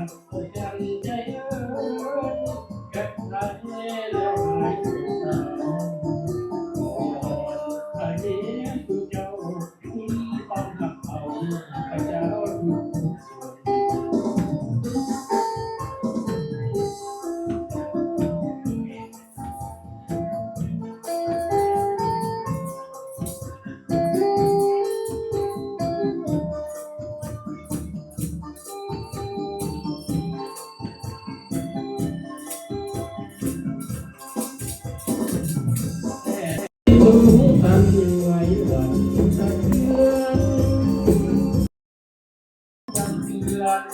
อัศจรรย์ใจแก่ใครแล้วหายถึงเราพระเยซูเจ้าคุณต้องหักเอาพระเจ้าทุกทันไว้หวั่นสะเทือนจำเตือน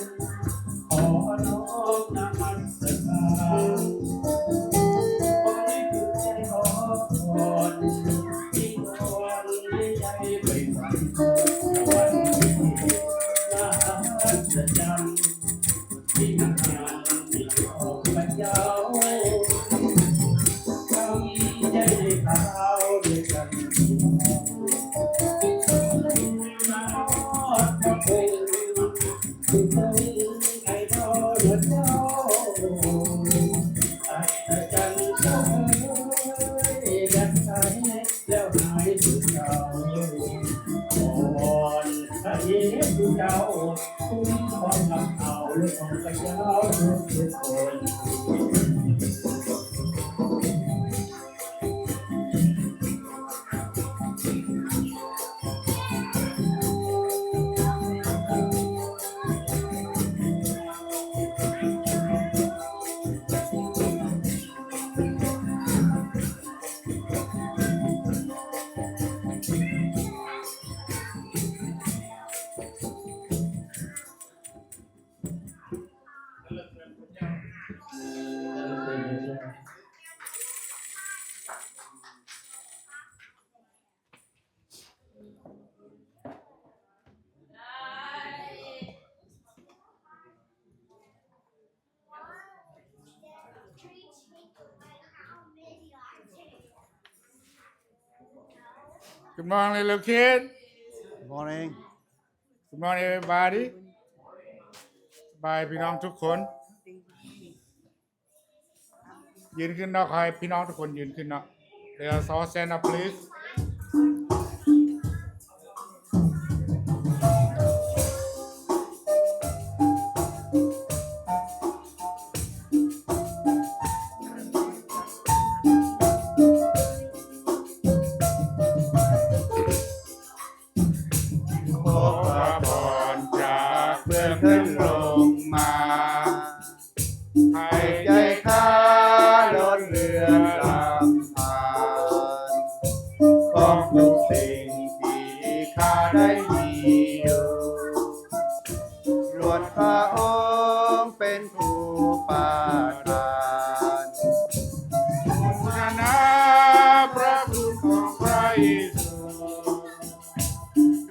ขอน้อมนมัสการขอให้ถึงใจขอพรที่นอนใหญ่ไปฝันวันที่น่าอัศจรรย์ที่งานที่ออกพระเจ้าทำใจให้เขาด้วยกันมาอดพระองค์ทุกคนให้ทอดเจ้าอาจารย์เจ้าดัดใจแล้วหายสุดเจ้าขอวอนพระเยซูเจ้าคุ้มครองกับเขาและของพระเจ้าทุกคนGood morning, little kid. Good morning. Good morning, everybody. บายพี่น้องทุกคนยืนขึ้นเนาะใครพี่น้องทุกคนยืนขึ้นเนาะ Let's all stand up, please. ขอพระพรจากเบื้องขึ้นลงมาให้ใจข้าล้นเรือนลำพานของทุกสิ่งที่ข้าได้มีอยู่รวดพระองค์เป็นผู้ประทานบูชาพระคุณของพระเยซู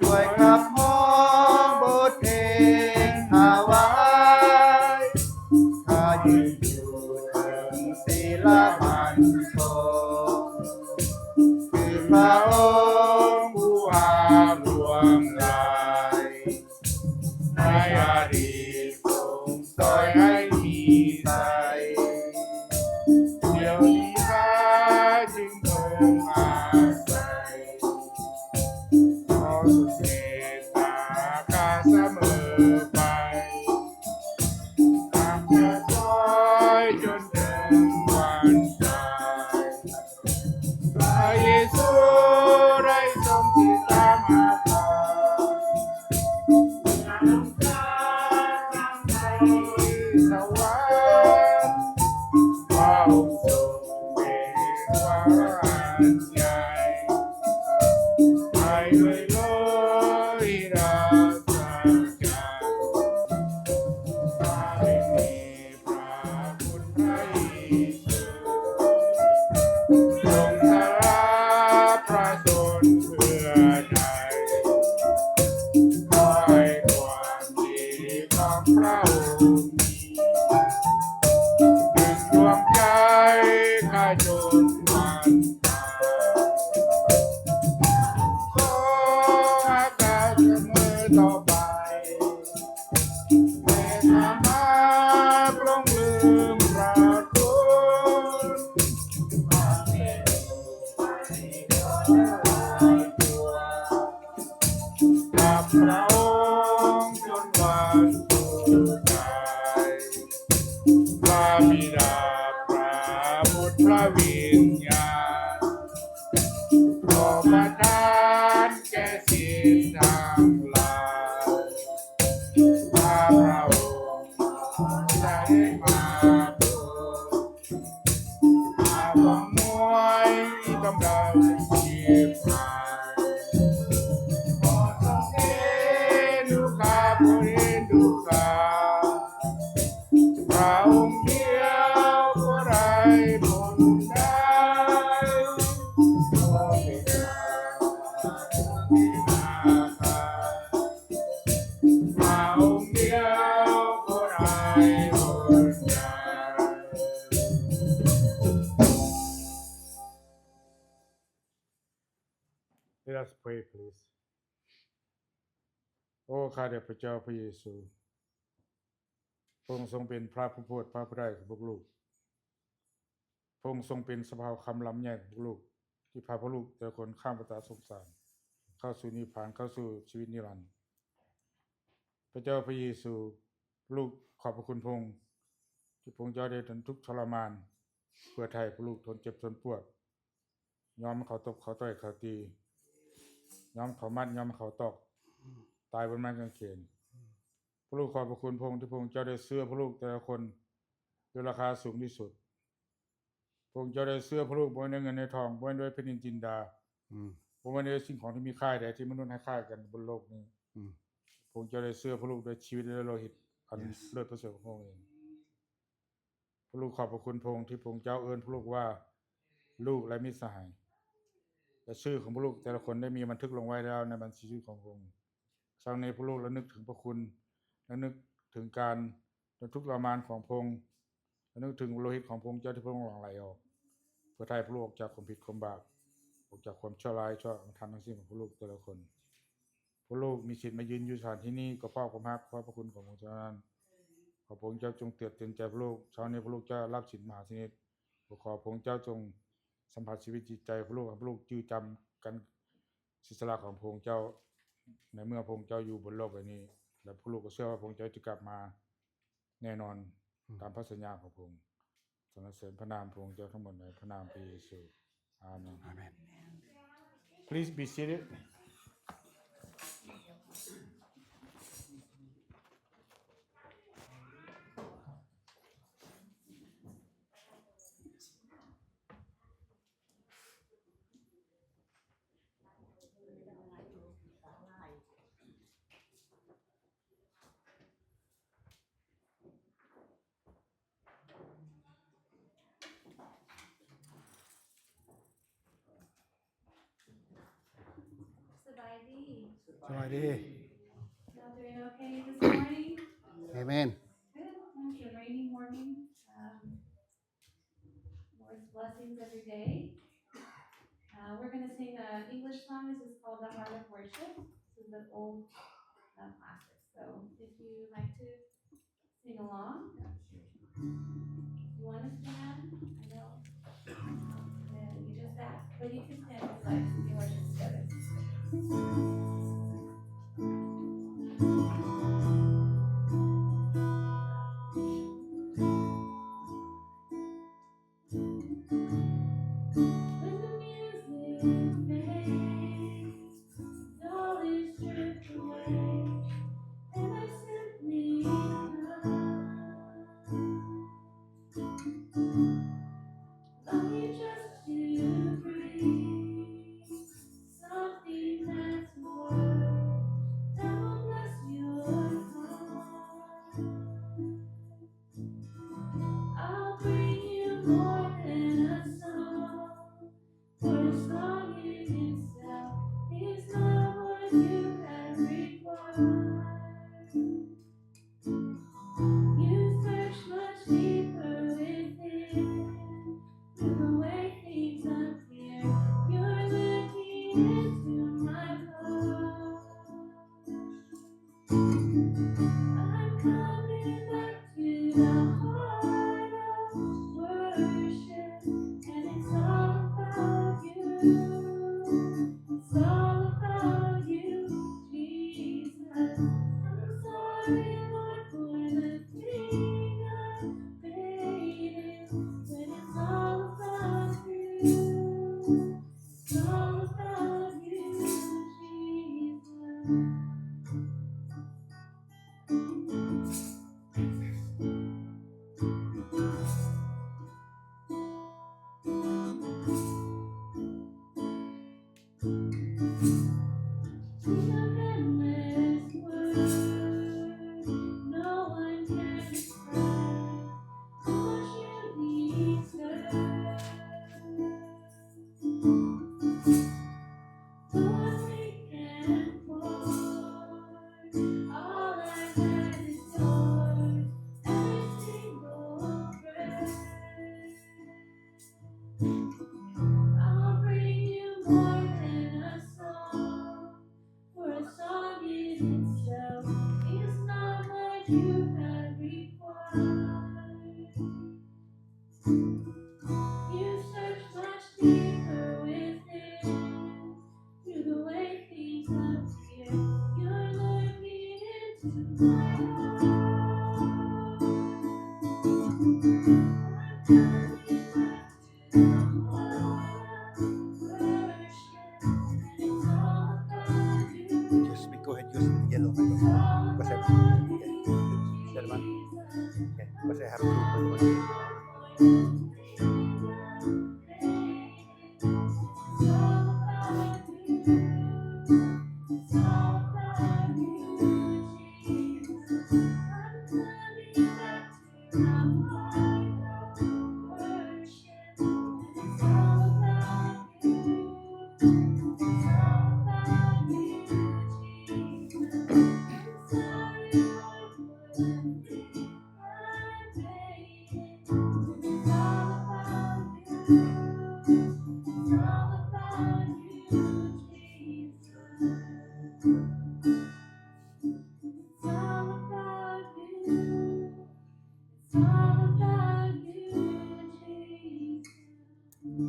ด้วยขับมองบทเพลงถวายข้ายืนอยู่ถึงศีลบันทงคือพระองค์ผู้หารวมลายในอดีตทรงสอยให้มีใจเดี๋ยวนี้ข้าจึงคงอาศัยขอสุดเมตตาข้าเสมอไปตามจะคอยจนถึงวันตายพระเยซูได้ทรงติดตามอาสาน้ำตาทางไปสวรรค์พระองค์ทรงเป็นวาระใหญ่ให้ด้วยโลหิตราชการข้าไม่มีพระคุณพระเยซูทรงสละพระชนเพื่อไทยขอให้ความดีของพระองค์มีดึงดวงใจข้าจนวันตาย กำลังชีพหายขอต้องเห็นดูข้าผู้เห็นดูข้าพระองค์เดียวผู้ใดบนได้ขอพิจารณาพระองค์เดียวผู้ใดบนได้ Let us pray, please. โอ้ข้าแต่พระเจ้าพระเยซูพระองค์ทรงเป็นพระผู้โปรดพระผู้ได้ของพวกลูกพระองค์ทรงเป็นสภาคำล้ำใหญ่ของพวกลูกที่พาพวกลูกแต่ละคนข้ามวัฏสงสารเข้าสู่นิพพานเข้าสู่ชีวิตนิรันดร์พระเจ้าพระเยซูลูกขอบพระคุณพระองค์ที่พระองค์เจ้าได้ทนทุกข์ทรมานเพื่อไทยพวกลูกทนเจ็บทนปวดยอมเขาตบเขาต่อยเขาตียอมเขามัดยอมเขาตอกตายบนไม้กางเขนพระลูกขอบพระคุณพระองค์ที่พระองค์เจ้าได้เสื้อพระลูกแต่ละคนด้วยราคาสูงที่สุดพระองค์เจ้าได้เสื้อพระลูกบ่ด้วยเงินในทองบ่ด้วยแผ่นดินจินดาบ่ด้วยสิ่งของที่มีค่าใดที่มนุษย์ให้ค่ากันบนโลกนี้พระองค์เจ้าได้เสื้อพระลูกด้วยชีวิตและโลหิตอันเลิศประเสริฐของพระองค์เองพระลูกขอบพระคุณพระองค์ที่พระองค์เจ้าเอิ้นพระลูกว่าลูกและมิตรสหายและชื่อของพระลูกแต่ละคนได้มีบันทึกลงไว้แล้วในบัญชีชีวิตของพระองค์ครั้งนี้พระลูกระลึกถึงพระคุณและนึกถึงการทนทุกข์ทรมานของพระองค์และนึกถึงโลหิตของพระองค์เจ้าที่พระองค์หลั่งไหลออกเพื่อไถ่พระลูกออกจากความผิดความบาปออกจากความชั่วร้ายชั่วธรรมทั้งสิ้นของพระลูกแต่ละคนพระลูกมีสิทธิ์มายืนอยู่สถานที่นี้ก็เพราะความรักเพราะพระคุณของพระองค์เจ้านั้นขอพระองค์เจ้าจงเตือนใจพระลูกเช้านี้พระลูกจะรับสินมหาชนิดขอพระองค์เจ้าจงสัมผัสชีวิตจิตใจพระลูกให้พระลูกจื้อจำกันศิษละของพระองค์เจ้าในเมื่อพระองค์เจ้าอยู่บนโลกใบนี้และพระลูกก็เชื่อว่าพระองค์เจ้าจะกลับมาแน่นอนตามพระสัญญาของพระองค์สรรเสริญพระนามพระองค์เจ้าทั้งหมดในพระนามพระเยซูอาเมน Amen. Please be seated. Sawadi. Y'all doing okay this morning? Amen. Good. It's a rainy morning. Lord's blessings every day. We're going to sing an English song. This is called The Heart of Worship. This is an old classic. So if you like to sing along, if you want to stand, I know. You just ask, but you can stand if you like. We can worship together. they have to put on it.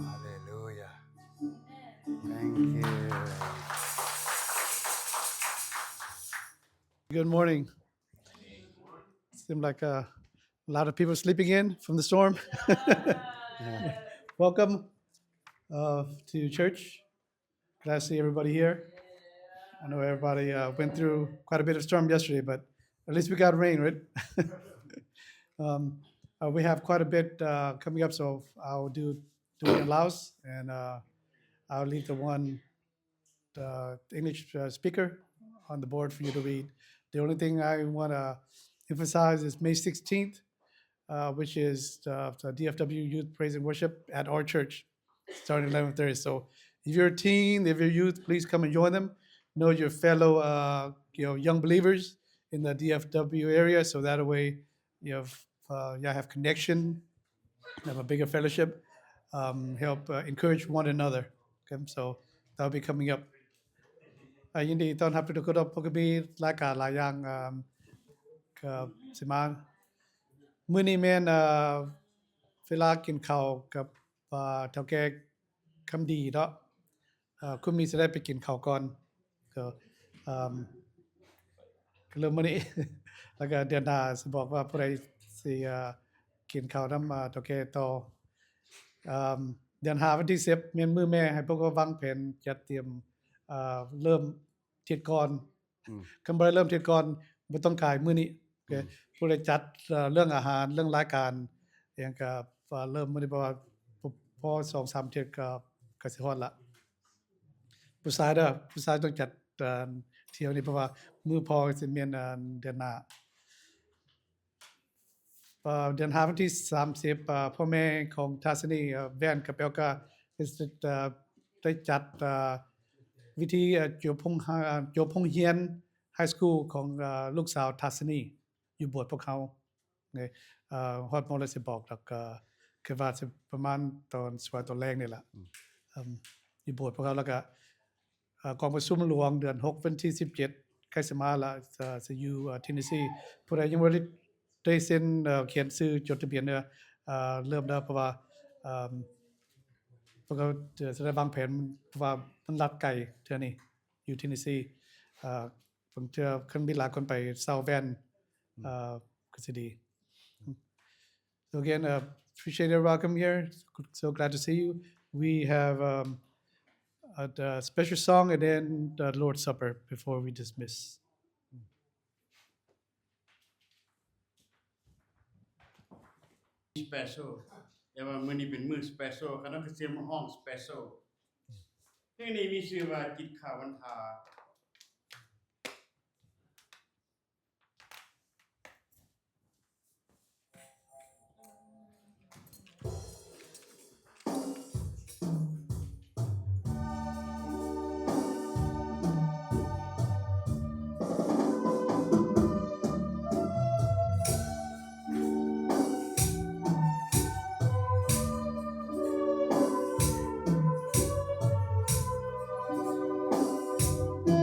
Hallelujah. Thank you. Good morning. Seems like a lot of people sleeping in from the storm. Welcome to church. Glad to see everybody here. I know everybody went through quite a bit of storm yesterday, but at least we got rain, right? We have quite a bit coming up, so I'll do it in Laos, and I'll leave the English speaker on the board for you to read. The only thing I want to emphasize is May 16th, which is the DFW Youth Praise and Worship at our church, starting at 11:30. So if you're a teen, if you're youth, please come and join them. Know your fellow young believers in the DFW area, so that way you have connection, have a bigger fellowship, help encourage one another. Okay, so that'll be coming up. ยินดีต้อนรับทุกคนพวกมีรายการหลายอย่างกับสิมามื้อนี้แม่นเวลากินข้าวกับเฒ่าแก่คำดีเนาะคุณมีสิได้ไปกินข้าวก่อนก็เริ่มมื้อนี้ แล้วก็เดือนหน้าสิบอกว่าผู้ใดสิกินข้าวนำเฒ่าแก่ต่อเดือน5วันที่10แม่นมื้อแม่ให้พวกเราวางแผนจัดเตรียมเริ่มเที่ยงก่อนคันบ่ได้เริ่มเที่ยงก่อนบ่ต้องขายมื้อนี้โอเคผู้ใดจัดเรื่องอาหารเรื่องรายการหยังก็เริ่มมื้อนี้เพราะว่าพอ 2-3 เที่ยงก็สิฮอดละผู้ชายต้องจัดเที่ยวนี้เพราะว่ามื้อพอสิแม่นเดือนหน้าเดือน5วันที่30พ่อแม่ของทัศนีแว่นกับแปลก็ได้จัดวิธีจบโรงเรียนไฮสคูลของลูกสาวทัศนีอยู่โบสถ์พวกเขาฮอดมอลสิบอกแล้วก็คือว่าสิประมาณตอนสวยตอนแรกนี่ล่ะอยู่โบสถ์พวกเขาแล้วก็กองประชุมหลวงเดือน6วันที่17ใกล้สิมาละจะอยู่เทนเนสซีผู้ใดยังบ่ได้เซ็นเขียนชื่อจดทะเบียนเริ่มแล้วเพราะว่าพวกเขาจะได้วางแผนเพราะว่ามันลัดไกลเทื่อนี้อยู่เทนเนสซีผมเจอคันมีหลายคนไปเซาแวนก็สิดี So again appreciate your welcome here so glad to see you we have a special song and then the Lord's Supper before we dismiss special แต่ว่ามื้อนี้เป็นมื้อ special คณะคือเสียงห้อง special เพลงนี้มีชื่อว่าจิตข่าวันทาเ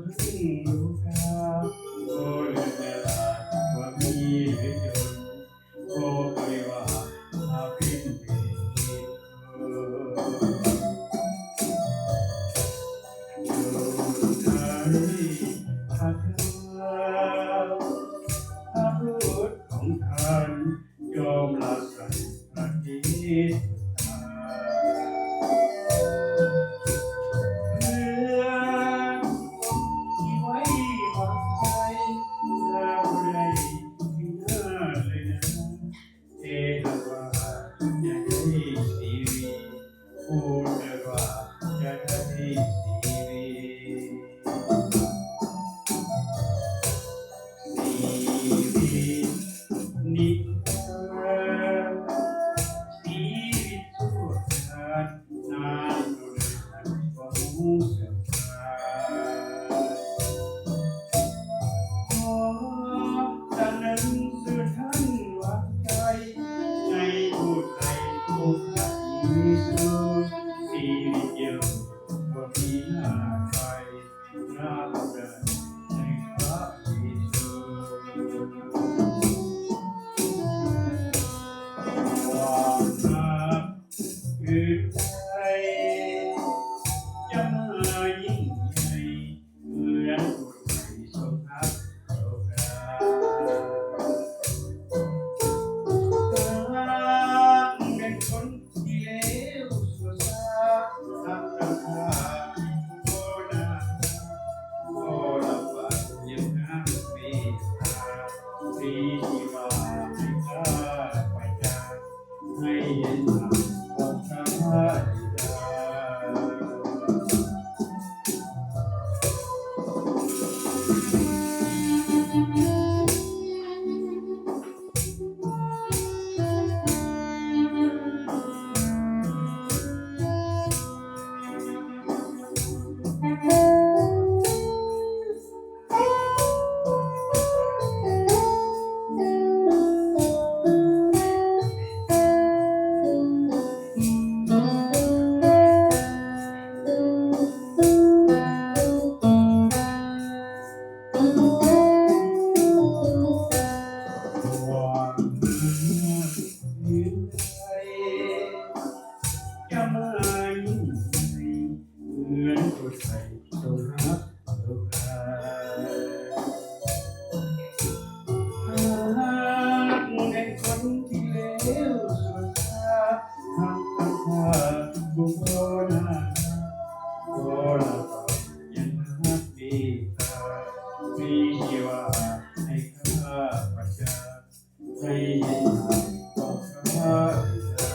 ถึงโลกาโอเลือลาว่ามีเหตุผลโอปริวาอาภินเถิดโยธาริภะคะพระพุทธของท่านยอมละสันพระกิตตาเรื่องที่ไว้วางใจแล้วได้พินาศเลยนะเทศว่าอย่าได้สีวีพูดเลยว่าอย่าได้สีวีนิรันดร์ชีวิตชั่วชาตินานโดยทันบ่รู้เสื่อมคลายขอดังนั้นสื่อท่านวางใจในผู้ไทยผู้พระเยซูชีวิตเดียวบ่มีหน้าใครหน้าเดินในพระเยซู ความรักคือใจจะมายิ่งใหญ่เหมือนบุตรไทยทรงรักโลกาเป็นคนที่เลวสัวซาทักราคาโอนาโอละบัดยังหักเมตตาที่ว่าให้ข้าไปจากให้เห็นธรรมของข้าบิดาความยืนใจจะมายิ่งใหญ่เหมือนบุตรไทยทรงรักโลกาหากเป็นคนที่เลวสัวซาทำกับข้าบุโบนาโอละบายังหักเมตตามีชีวาให้ข้าประชาให้เห็นธรรมของข้าบิดา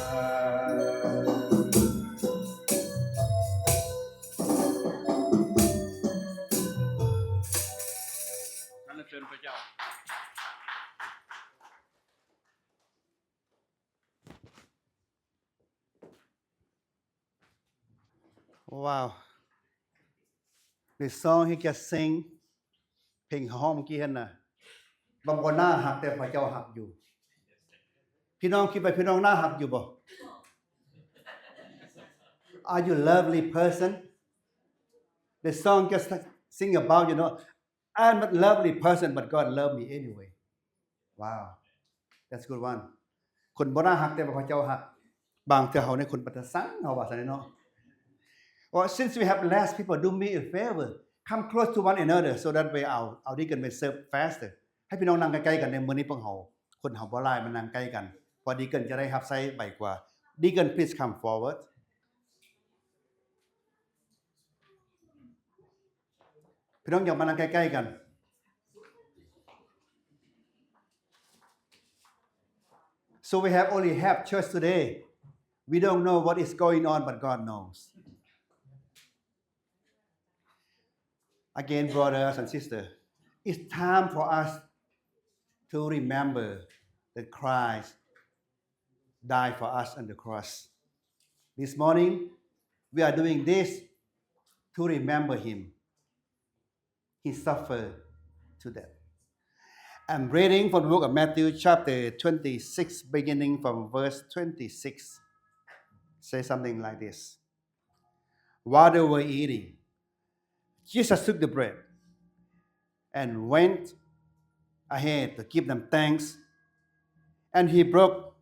สรรเสริญพระเจ้า Wow. The song he just sing เพลงฮ้องเมื่อกี้เห็นน่ะบางคนหน้าหักแต่พระเจ้าหักอยู่ พี่น้องคิดไปพี่น้องหน้าหักอยู่บ่ Are you a lovely person? The song just sing about I'm a lovely person but God love me anyway. Wow. That's good one. คนบ่น่าหักแต่พระเจ้าหัก บางเทื่อเฮาในคนปัตสังเฮาว่าซั่นเนาะ Well, since we have less people, do me a favor. Come close to one another so that way our deacon may serve faster. ให้พี่น้องนั่งใกล้ๆกันในมื้อนี้พวกเฮาคนเฮาบ่หลายมานั่งใกล้กันพอดีเกินจะได้รับใช้ไวกว่า Deacon please come forward.พี่น้องอย่ามานั่งใกล้ๆกัน So we have only half church today. We don't know what is going on but God knows. Again, brothers and sisters, it's time for us to remember that Christ died for us on the cross. This morning, we are doing this to remember Him. He suffered to death. I'm reading from the book of Matthew chapter 26, beginning from verse 26. Say something like this. While they were eating, Jesus took the bread and went ahead to give them thanks, and he broke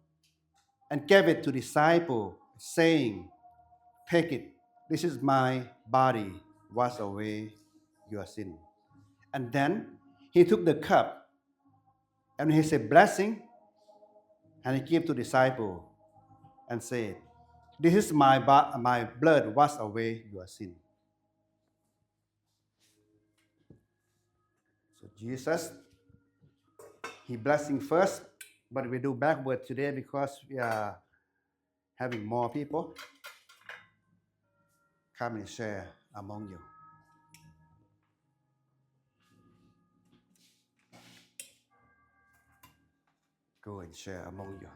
and gave it to the disciple, saying, "Take it, this is my body, wash away your sin." And then he took the cup, and he said blessing, and he gave to the disciple and said, "This is my blood, wash away your sin." So Jesus, he blessing first, but we do backward today because we are having more people come and share among you. Go and share among you.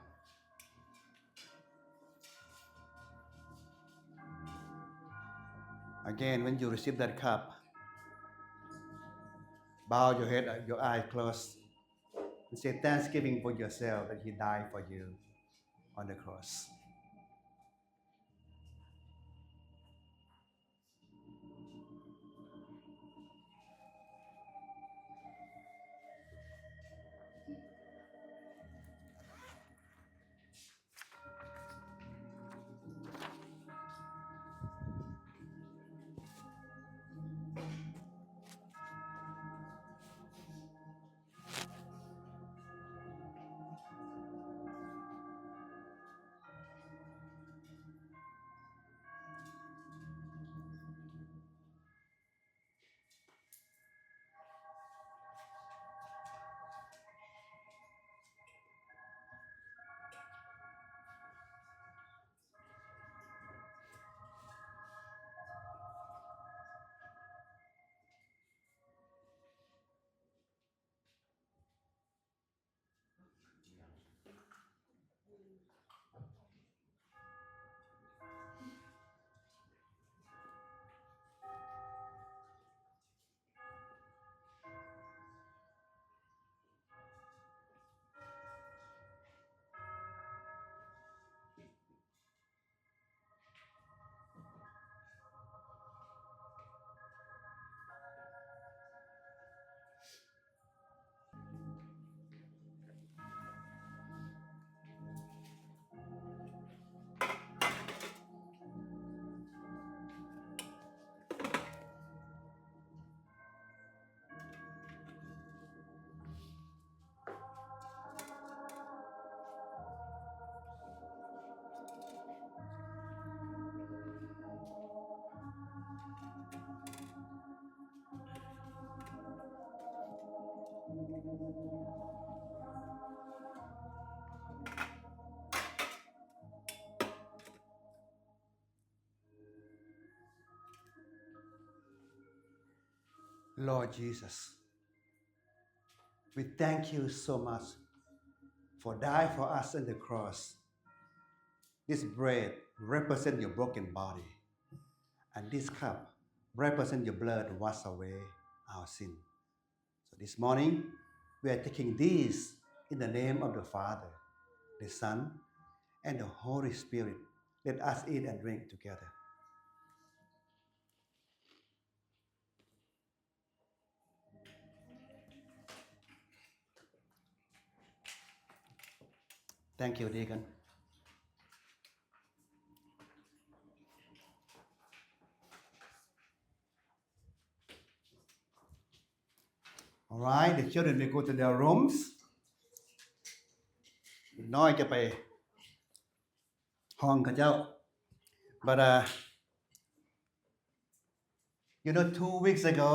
Again, when you receive that cup, bow your head, your eyes closed, and say thanksgiving for yourself that he died for you on the cross. Lord Jesus, we thank you so much for dying for us on the cross. This bread represents your broken body, and this cup represents your blood to wash away our sin. So this morning, we are taking these in the name of the Father, the Son, and the Holy Spirit. Let us eat and drink together. Thank you, Deacon. All right, the children will go to their rooms. น้อยจะไปห้องเขาเจ้า But you know, 2 weeks ago,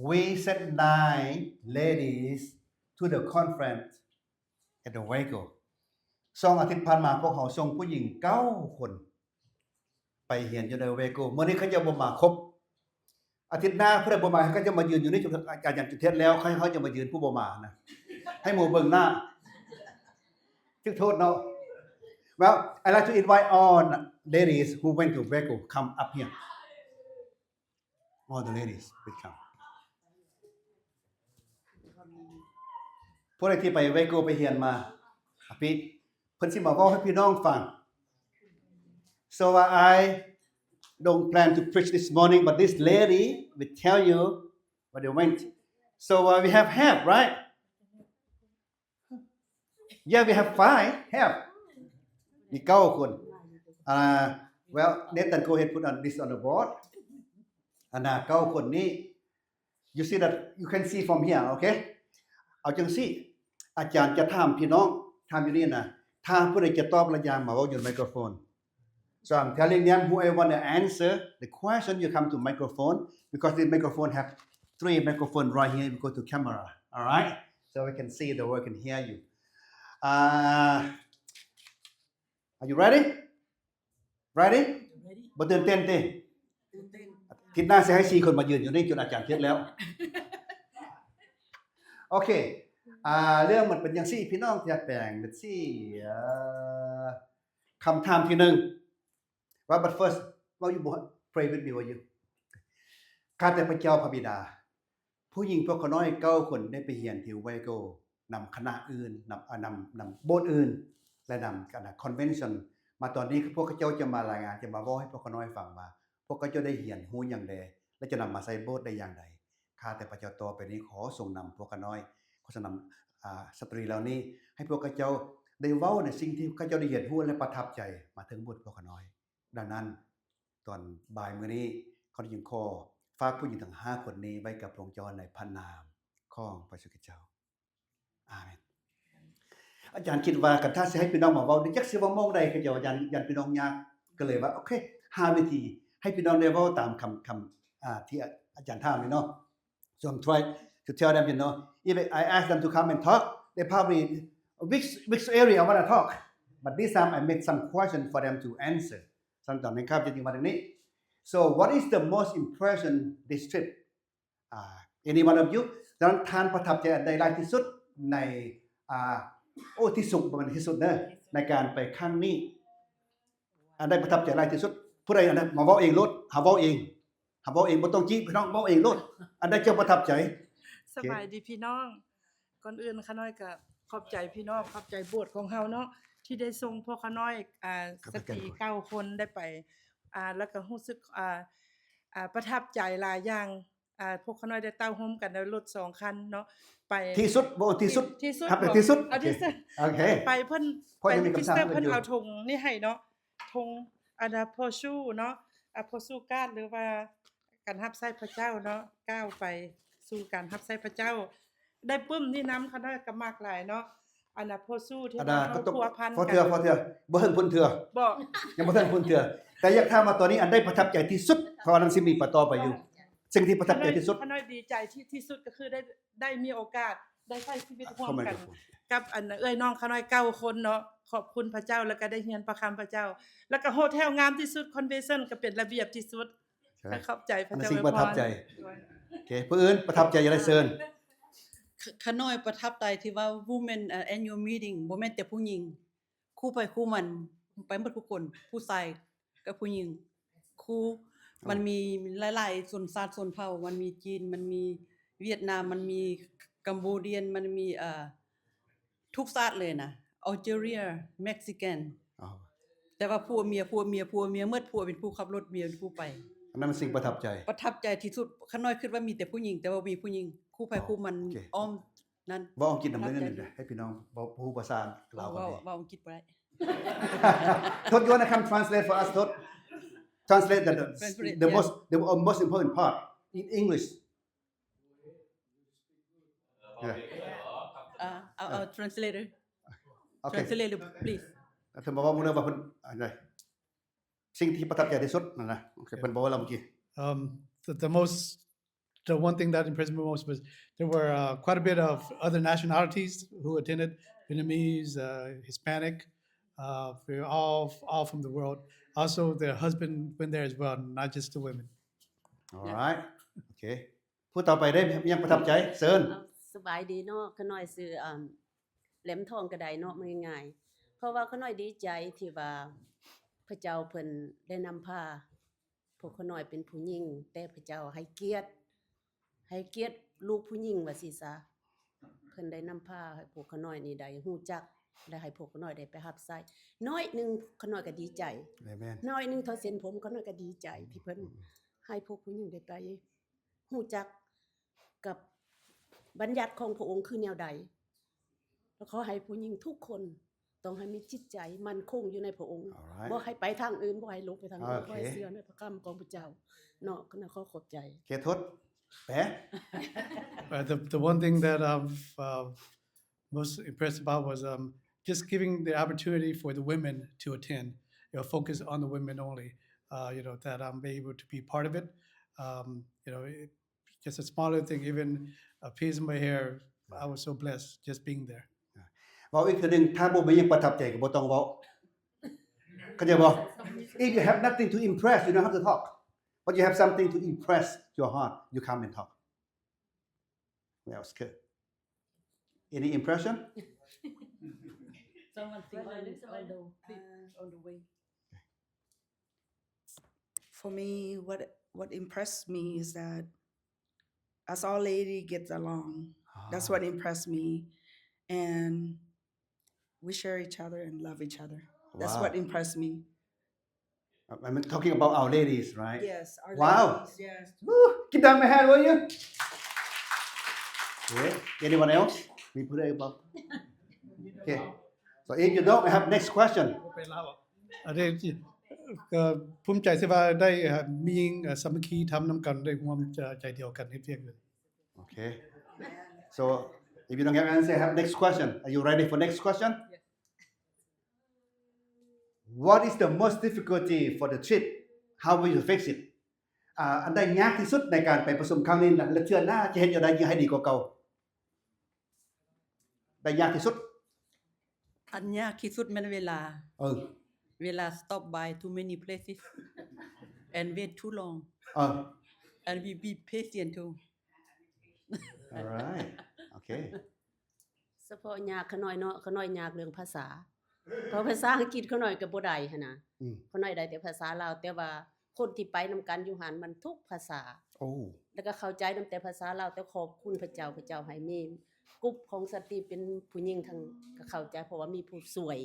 we sent 9 ladies to the conference at the Waco. 2 อาทิตย์ผ่านมาพวกเขาส่งผู้หญิง9 คนไปเรียนอยู่ใน Waco มื้อนี้เขาจะบ่มาครบอาทิตย์หน้าเพิ่นบ่มาเขาจะมายืนอยู่ในจุดอาจารย์จุดเทศแล้วเขาจะมายืนผู้บ่มานะให้หมู่เบิ่งหน้าทึกโทษเนาะ Well, I'd like to invite all ladies who went to Waco come up here. All the ladies will come. พวกที่ไป Waco ไปเรียนมาพี่เพิ่นสิมาเว้าให้พี่น้องฟัง So I don't plan to preach this morning, but this lady will tell you what they went. So we have half, right? Yeah, we have 5 half. มี9คน well, Nathan, go ahead put on this on the board. 9คนนี้ you see that you can see from here, okay? เอาจังซี่อาจารย์จะถามพี่น้องถามอยู่นี่นะถ้าผู้ใดจะตอบระยางมาเว้าอยู่ในไมโครโฟน So I'm telling them whoever want to answer the question you come to microphone because the microphone have 3 microphone right here you go to camera, all right? So we can see the work and hear you. Are you ready? Ready? บ่ตื่นเต้นติทิศหน้าสิให้4คนมายืนอยู่นี่จนอาจารย์เทศแล้ว โอเคเรื่องมันเป็นจังซี่พี่น้องอยากแปลงเป็นซี่คำถามที่1 But first while you pray with me for you ข้าแต่พระเจ้าพระบิดาผู้หญิงพวกน้อย9คนได้ไปเรียนที่ไวโกนำคณะอื่นนำโบสถ์อื่นและนำคณะ convention มาตอนนี้พวกเขาเจ้าจะมารายงานจะมาเว้าให้พวกน้อยฟังว่าพวกเขาเจ้าได้เรียนรู้อย่างใดและจะนำมาใส่โบสถ์ได้อย่างใดข้าแต่พระเจ้าต่อไปนี้ขอทรงนำพวกน้อยขอทรงนำสตรีเหล่านี้ให้พวกเขาเจ้าได้เว้าในสิ่งที่เขาเจ้าได้เรียนรู้และประทับใจมาถึงโบสถ์พวกน้อยดังนั้นตอนบ่ายมื้อนี้เขาจึงขอฝากผู้หญิงทั้ง5คนนี้ไว้กับพระองค์เจ้าในพระนามของพระสุคริสต์เจ้าอาเมนอาจารย์คิดว่ากันถ้าสิให้พี่น้องมาเว้าจักสิเว้ามองใดก็จะยันพี่น้องยากก็เลยว่าโอเค5วิธีให้พี่น้องได้เว้าตามคำที่อาจารย์ถามนี่เนาะ So I'm trying to tell them, if I ask them to come and talk, they probably which area I want to talk. But this time I made some question for them to answer. สันตอนนี้ครับจริงๆวันนี้ So what is the most impression this trip? Any one of you? ท่านประทับใจอันใดหลายที่สุดในที่สุดประมาณที่สุดเด้อในการไปครั้งนี้อันใดประทับใจหลายที่สุดผู้ใดอันนั้นมาเว้าเองโลดหาเว้าเองบ่ต้องจี้พี่น้องเว้าเองโลดอันใดเจ้าประทับใจสบายดีพี่น้องก่อนอื่นข้าน้อยก็ขอบใจพี่น้องขอบใจโบสถ์ของเฮาเนาะที่ได้ส่งพวกข้าน้อยสตรี9คนได้ไปแล้วก็รู้สึกประทับใจหลายอย่างพวกข้าน้อยได้เต้าโฮมกันในรถ2คันเนาะไปที่สุดบ่ที่สุดครับที่สุดโอเคไปเพิ่นไปพิสเตอร์เพิ่นเอาธงนี่ให้เนาะธงโพชูเนาะโพชูการหรือว่าการรับใช้พระเจ้าเนาะก้าวไปสู่การรับใช้พระเจ้าได้ปึ้มนี่นำคณะก็มากหลายเนาะโพชูที่เฮาพัวพันกันพอเถื่อบ่เฮิงพุ่นเถื่อบ่ยังบ่ทันพุ่นเถื่อแต่อยากถามว่าตอนนี้อันใดประทับใจที่สุดเพราะว่านั้นสิมีต่อไปอยู่สิ่งที่ประทับใจที่สุดข้าน้อยดีใจที่สุดก็คือได้มีโอกาสได้ใช้ชีวิตร่วมกันกับเอ้ยน้องข้าน้อย9คนเนาะขอบคุณพระเจ้าแล้วก็ได้เรียนพระคำพระเจ้าแล้วก็โฮเทลงามที่สุดคอนเวนชั่นก็เป็นระเบียบที่สุดขอบใจพระเจ้าประทับใจโอเคผู้อื่นประทับใจอย่าได้เชิญข้าน้อยประทับใจที่ว่า Women Annual Meeting บ่แม่นแต่ผู้หญิงคู่ไปคู่มันไปหมดทุกคนผู้ชายกับผู้หญิงคู่มันมีหลายๆชนชาติชนเผ่ามันมีจีนมันมีเวียดนามมันมีกัมพูเดียนมันมีทุกชาติเลยนะอัลจีเรียเม็กซิกันแต่ว่าผัวเมียหมดผัวเป็นผู้ขับรถเมียเป็นผู้ไปอันนั้นเป็นสิ่งประทับใจที่สุดข้าน้อยคิดว่ามีแต่ผู้หญิงแต่ว่ามีผู้หญิงคู่ไปคู่มันอ้อมนั้นบ่อังกฤษนำได้นึงให้พี่น้องบ่ฮู้ภาษาลาวกันดีว่าอังกฤษบ่ได้ Todd you want to come translate for us Todd translate the most important part in English translator translator please ถ้าบอกว่ามื้อนี้ว่าเพิ่นอะไรสิ่งที่ประทับใจที่สุดนั่นนะโอเคเพิ่นบอกว่าเมื่อกี้the one thing that impressed me most was there were quite a bit of other nationalities who attended Vietnamese Hispanic all from the world also their husband went there as well not just the women all right okay ผู้ต่อไปได้ยังประทับใจเชิญสบายดีเนาะข้าน้อยซื้อแหลมทองกระไดเนาะมันง่ายเพราะว่าข้าน้อยดีใจที่ว่าพระเจ้าเพิ่นได้นำพาพวกข้าน้อยเป็นผู้หญิงแต่พระเจ้าให้เกียรติลูกผู้หญิงว่าสิซะเพิ่นได้นำพาให้พวกข้าน้อยนี่ได้ฮู้จัก และให้พวกเขาน้อยได้ไปรับใช้น้อยหนึงเขาน้อยก็ดีใจ Amen น้อยหนึงเท่าเส้นผมเขาน้อยก็ดีใจที่เพิ่นให้พวกผู้หญิงได้ไปฮู้จักกับบัญญัติของพระองค์คือแนวใดแล้วขอให้ผู้หญิงทุกคนต้องให้มีจิตใจมั่นคงอยู่ในพระองค์ Alright บ่ให้ไปทางอื่นบ่ให้หลงไปทางอื่น โอเค บ่ให้เชื่อในพระคำของพระเจ้าเนาะก็น่าขอขอบใจ โอเคทุดแปะ The one thing that I'm most impressed about was just giving the opportunity for the women to attend. Focus on the women only. That I'm able to be part of it. Just a smaller thing, even a piece of my hair. I was so blessed just being there. เว้าอีกเทื่อนึงถ้าบ่มีหยังประทับใจก็บ่ต้องเว้าเข้าใจบ่ If you have nothing to impress you don't have to talk but you have something to impress your heart you come and talk Well it's good Any impression Someone sing on the way. For me, what impressed me is that us all lady gets along. That's what impressed me. And we share each other and love each other. That's Wow. what impressed me. I'm talking about our ladies right Yes, our Wow. ladies. Yes. Woo. Give them a hand will you Okay Anyone else มีผู้ใดบ่ Okay So if you don't we have next question ไปลาวอันนี้ก็ภูมิใจที่ว่าได้มีสามัคคีทำนํกันได้ร่วมใจเดียวกันเฮ็ดเวียกกัน Okay So if you don't have answer have next question Are you ready for next question What is the most difficulty for the trip How will you fix it อันใดยากที่สุดในการไปประชุมครั้งนี้และเทื่อหน้าจะเฮ็ดจังได๋ให้ดีกว่าเก่าได้ยากที่สุด อันยากที่สุดแม่นเวลา เวลา stop by too many places and wait too long and we be patient too Alright Okay เฉพาะยากเขาน้อยเนาะเขาน้อยยากเรื่องภาษาเพราะภาษาอังกฤษเขาน้อยก็บ่ได้หั่นน่ะเขาน้อยได้แต่ภาษาลาวแต่ว่าคนที่ไปนํกันอยู่หั่นมันทุกภาษา Oh แล้วก็เข้าใจนํแต่ภาษาลาวแต่ขอบคุณพระเจ้าพระเจ้าให้มีกลุ่มของสตรีเป็นผู้หญิงทั้งก็เข้าใจเพราะว่ามีผู้สวย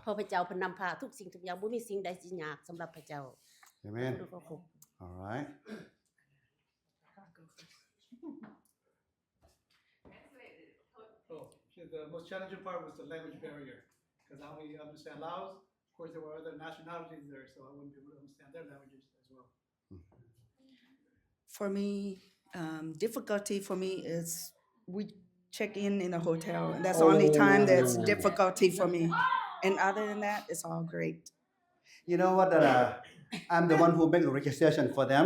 เพราะพระเจ้าเพิ่นนำพาทุกสิ่งทุกอย่างบ่มีสิ่งใดสิยากสำหรับพระเจ้า Amen ขอบคุณ Alright The most challenging part was the language barrier because I only understand Laos. Of course, there were other nationalities there, so I wouldn't be able to understand their languages as well. For me, difficulty for me is we check in a hotel. And that's the only time that's difficulty for me. And other than that, it's all great. You know what I'm the one who make the registration for them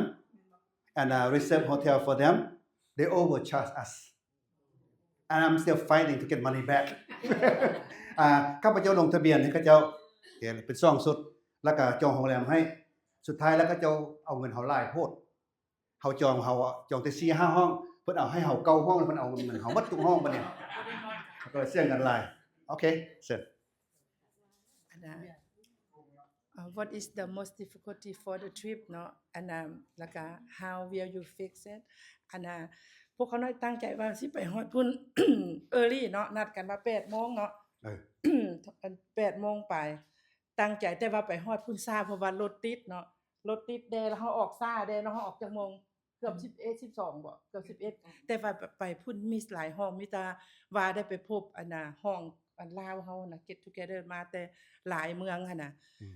and reserve hotel for them they overcharge us and I'm still fighting to get money back ข้าพเจ้าลงทะเบียนให้ข้าเจ้าเป็น2สุดแล้วก็จองโรงแรมให้สุดท้ายแล้วก็เจ้าเอาเงินเฮาหลายโพดเฮาจองแต่ 4-5 ห้องเพิ่นเอาให้เฮา9ห้องแล้วเพิ่นเอาเงินเฮาหมดทุกห้องบัดนี้ก็เสียเงินหลายโอเคเสร็จ What is the most difficulty for the trip เนาะอันแล้วก็ how will you fix it อันพวกเขาน้อยตั้งใจว่าสิไปฮอดพุ่น early เนาะนัดกันว่า 8:00 นเนาะ 8:00 นไปตั้งใจแต่ว่าไปฮอดพุ่นช้าเพราะว่ารถติดเนาะรถติดแดแล้วเฮาออกช้าแดแล้วเฮาออกจักโมงเกือบ11 12บ่เกือบ11แต่ว่าไปพุ่นมีหลายห้องมีแต่ว่าได้ไปพบอันห้องอันลาวเฮาน่ะ get together มาแต่หลายเมืองหั่นน่ะ